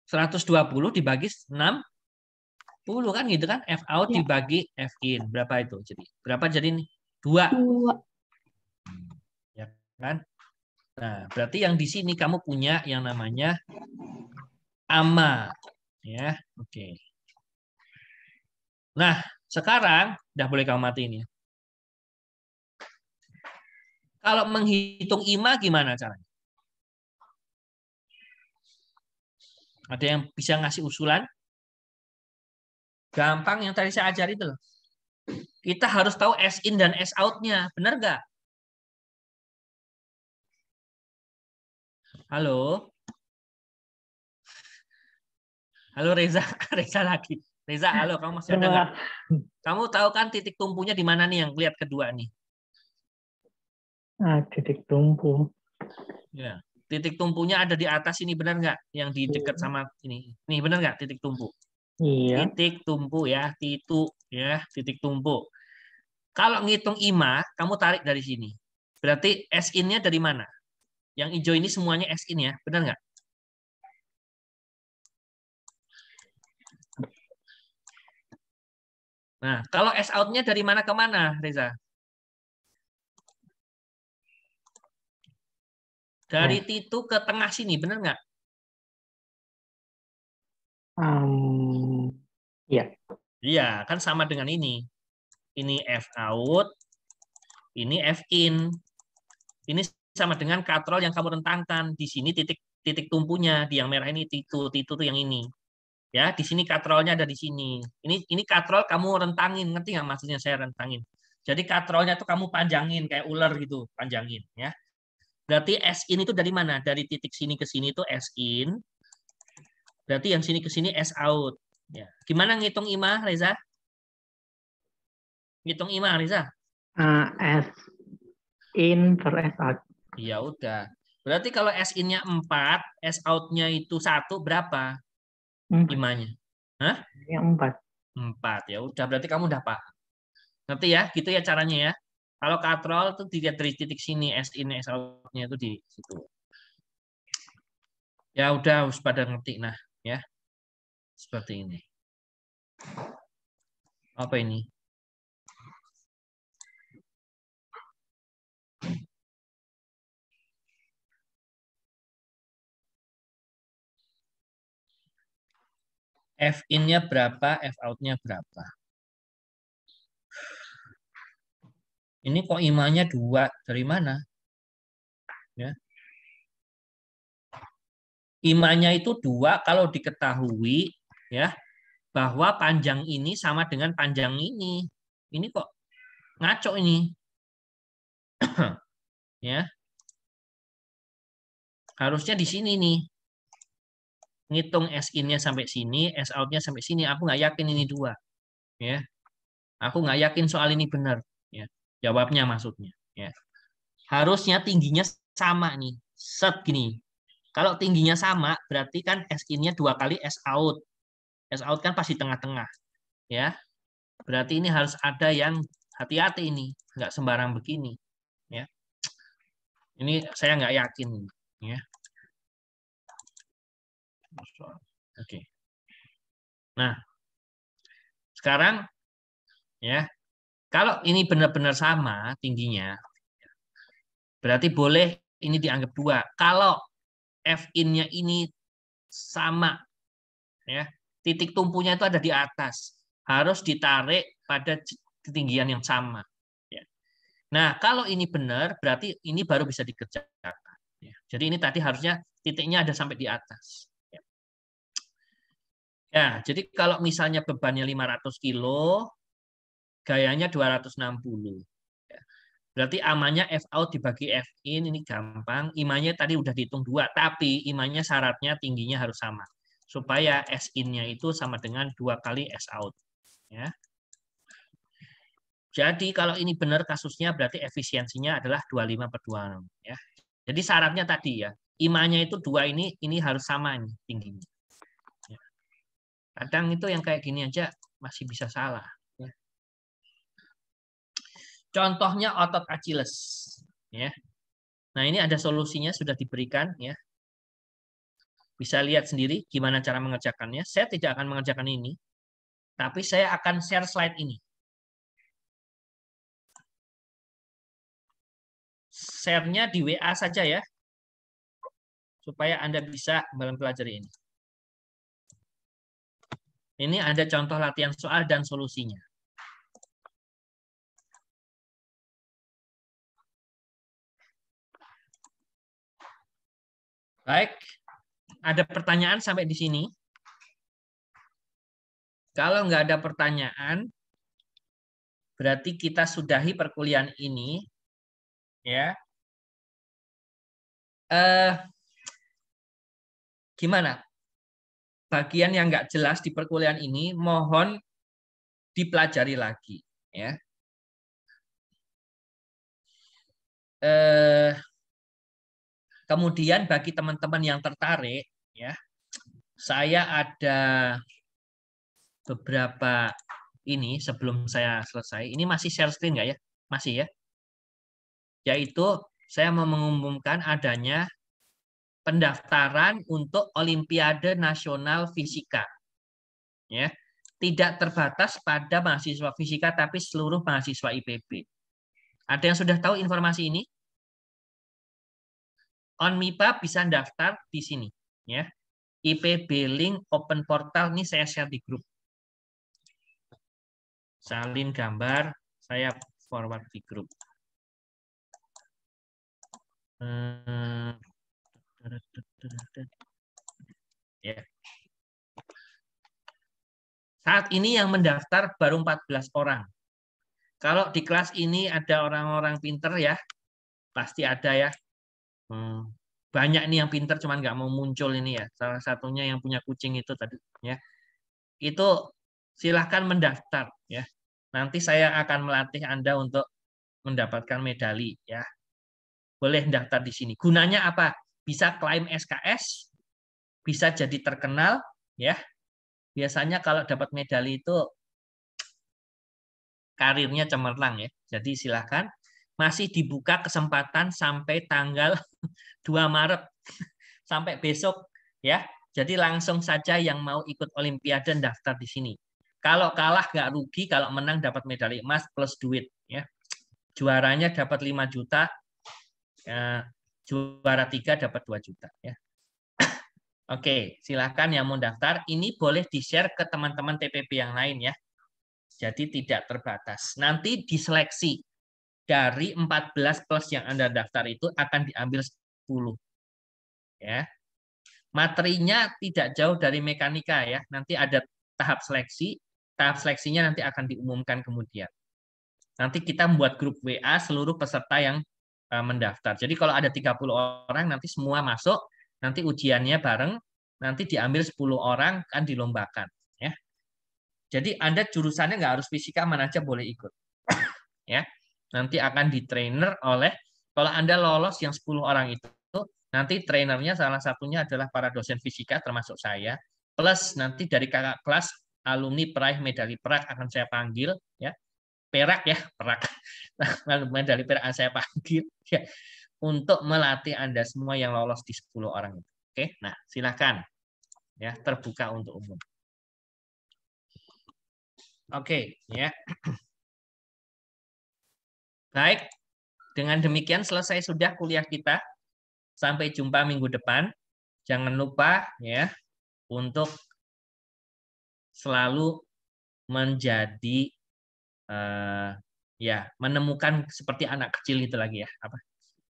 120 dibagi 60 kan gitu kan? F out Ya. dibagi F in. Berapa itu? Jadi berapa jadi ini? 2. 2. Ya kan? Nah, berarti yang di sini kamu punya yang namanya AMA, ya. Oke. Nah, sekarang udah boleh kamu matiin ya. Kalau menghitung IMA gimana caranya? Ada yang bisa ngasih usulan? Gampang yang tadi saya ajari itu loh. Kita harus tahu S in dan S out-nya. Benar nggak? Halo? Halo Reza. Reza lagi. Reza, halo. Kamu masih ada nggak? Kamu tahu kan titik tumpunya di mana nih yang lihat kedua nih? Titik tumpu. Ya. Titik tumpunya ada di atas ini, benar nggak? Yang di dekat sama ini. Nih, benar nggak titik tumpu? Iya. Titik tumpu ya, titik tumpu. Kalau ngitung IMA, kamu tarik dari sini. Berarti S in-nya dari mana? Yang hijau ini semuanya S in ya, benar nggak? Nah, kalau S out-nya dari mana ke mana, Reza? Dari titu ke tengah sini, benar nggak? Iya. Iya, kan sama dengan ini. Ini F out, ini F in. Ini sama dengan katrol yang kamu rentangkan. Di sini titik tumpunya, di yang merah ini titu tuh yang ini. Ya, di sini katrolnya ada di sini. Ini katrol kamu rentangin, ngerti nggak maksudnya saya rentangin? Jadi katrolnya tuh kamu panjangin kayak ular gitu, panjangin ya. Berarti S in itu dari mana? Dari titik sini ke sini itu S in. Berarti yang sini ke sini S out. Ya. Gimana ngitung IMA, Reza? Ngitung IMA, Reza? S in per S out. Ya udah. Berarti kalau S in-nya 4, S out-nya itu 1, berapa? IMA-nya? Hah? Yang 4. 4. Ya udah, berarti kamu udah paham. Ngerti ya? Gitu ya caranya ya. Kalau katrol itu dilihat dari titik sini, S in, S out-nya itu di situ. Ya udah, harus pada ngerti. Nah, ya. Seperti ini. Apa ini? F in-nya berapa, F out-nya berapa? Ini kok IMA-nya 2, dari mana? Ya. IMA-nya itu 2 kalau diketahui ya bahwa panjang ini sama dengan panjang ini. Ini kok ngaco ini. Ya. Harusnya di sini nih. Ngitung S in-nya sampai sini, S out-nya sampai sini. Aku nggak yakin ini 2. Ya. Aku nggak yakin soal ini benar. Ya. Jawabnya maksudnya. Ya. Harusnya tingginya sama nih. Set gini. Kalau tingginya sama, berarti kan S in-nya 2 kali S out. S out kan pasti tengah-tengah. Ya. Berarti ini harus ada yang hati-hati ini. Nggak sembarang begini. ya. Ini saya nggak yakin, ya. Oke. Nah, sekarang ya, kalau ini benar-benar sama tingginya, berarti boleh ini dianggap 2. Kalau Fin-nya ini sama, ya, titik tumpunya itu ada di atas, harus ditarik pada ketinggian yang sama. Ya. Nah, kalau ini benar, berarti ini baru bisa dikerjakan. Ya. Jadi ini tadi harusnya titiknya ada sampai di atas. Ya, jadi kalau misalnya bebannya 500 kilo, gayanya 260. Ya. Berarti amanya F out dibagi F in, ini gampang. IMA-nya tadi udah dihitung 2, tapi IMA-nya syaratnya tingginya harus sama. Supaya S in-nya itu sama dengan 2 kali S out. Ya. Jadi kalau ini benar kasusnya, berarti efisiensinya adalah 25/26. Ya. Jadi syaratnya tadi ya, IMA-nya itu 2 ini harus sama ini tingginya. Kadang itu yang kayak gini aja masih bisa salah. Ya. Contohnya otot Achilles. Ya. Nah ini ada solusinya sudah diberikan. Ya. Bisa lihat sendiri gimana cara mengerjakannya. Saya tidak akan mengerjakan ini, tapi saya akan share slide ini. Share-nya di WA saja ya, supaya Anda bisa mempelajari ini. Ini ada contoh latihan soal dan solusinya. Baik, ada pertanyaan sampai di sini? Kalau nggak ada pertanyaan, berarti kita sudahi perkuliahan ini. Ya. Gimana? Bagian yang nggak jelas di perkuliahan ini, mohon dipelajari lagi. Ya. Kemudian bagi teman-teman yang tertarik, ya, saya ada beberapa ini sebelum saya selesai. Ini masih share screen nggak ya? Masih ya? Yaitu saya mau mengumumkan adanya pendaftaran untuk Olimpiade Nasional Fisika. Ya. Tidak terbatas pada mahasiswa fisika, tapi seluruh mahasiswa IPB. Ada yang sudah tahu informasi ini? OnMIPA bisa daftar di sini. Ya. IPB link open portal, ini saya share di grup. Salin gambar, saya forward di grup. Ya. Saat ini yang mendaftar baru 14 orang. Kalau di kelas ini ada orang-orang pinter ya, pasti ada ya. Banyak nih yang pinter, cuman nggak mau muncul ini ya. Salah satunya yang punya kucing itu tadi. Ya. Itu silahkan mendaftar ya. Nanti saya akan melatih Anda untuk mendapatkan medali ya. Boleh daftar di sini. Gunanya apa? Bisa klaim SKS, bisa jadi terkenal ya. Biasanya kalau dapat medali itu karirnya cemerlang ya. Jadi silakan. Masih dibuka kesempatan sampai tanggal 2 Maret sampai besok ya. Jadi langsung saja yang mau ikut Olimpiade daftar di sini. Kalau kalah nggak rugi, kalau menang dapat medali emas plus duit ya. Juaranya dapat 5 juta. Juara 3 dapat 2 juta ya. Oke, silakan yang mau daftar. Ini boleh di-share ke teman-teman TPB yang lain ya. Jadi tidak terbatas. Nanti diseleksi. Dari 14 plus yang Anda daftar itu akan diambil 10. Ya. Materinya tidak jauh dari mekanika ya. Nanti ada tahap seleksi. Tahap seleksinya nanti akan diumumkan kemudian. Nanti kita membuat grup WA seluruh peserta yang mendaftar. Jadi kalau ada 30 orang nanti semua masuk, nanti ujiannya bareng, nanti diambil 10 orang kan dilombakan ya. Jadi Anda jurusannya nggak harus fisika, mana aja boleh ikut. Ya. Nanti akan di-trainer oleh, kalau Anda lolos yang 10 orang itu, nanti trainernya salah satunya adalah para dosen fisika termasuk saya, plus nanti dari kakak kelas alumni peraih medali perak akan saya panggil ya. perak ya, perak. Medali perak saya panggil ya, untuk melatih Anda semua yang lolos di 10 orang itu. Oke, nah silakan ya, terbuka untuk umum. Oke, ya. Baik, dengan demikian selesai sudah kuliah kita. Sampai jumpa minggu depan. Jangan lupa ya untuk selalu menjadi ya menemukan seperti anak kecil itu lagi ya. Apa?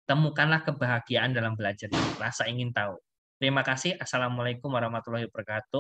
Temukanlah kebahagiaan dalam belajar, rasa ingin tahu. Terima kasih. Assalamualaikum warahmatullahi wabarakatuh.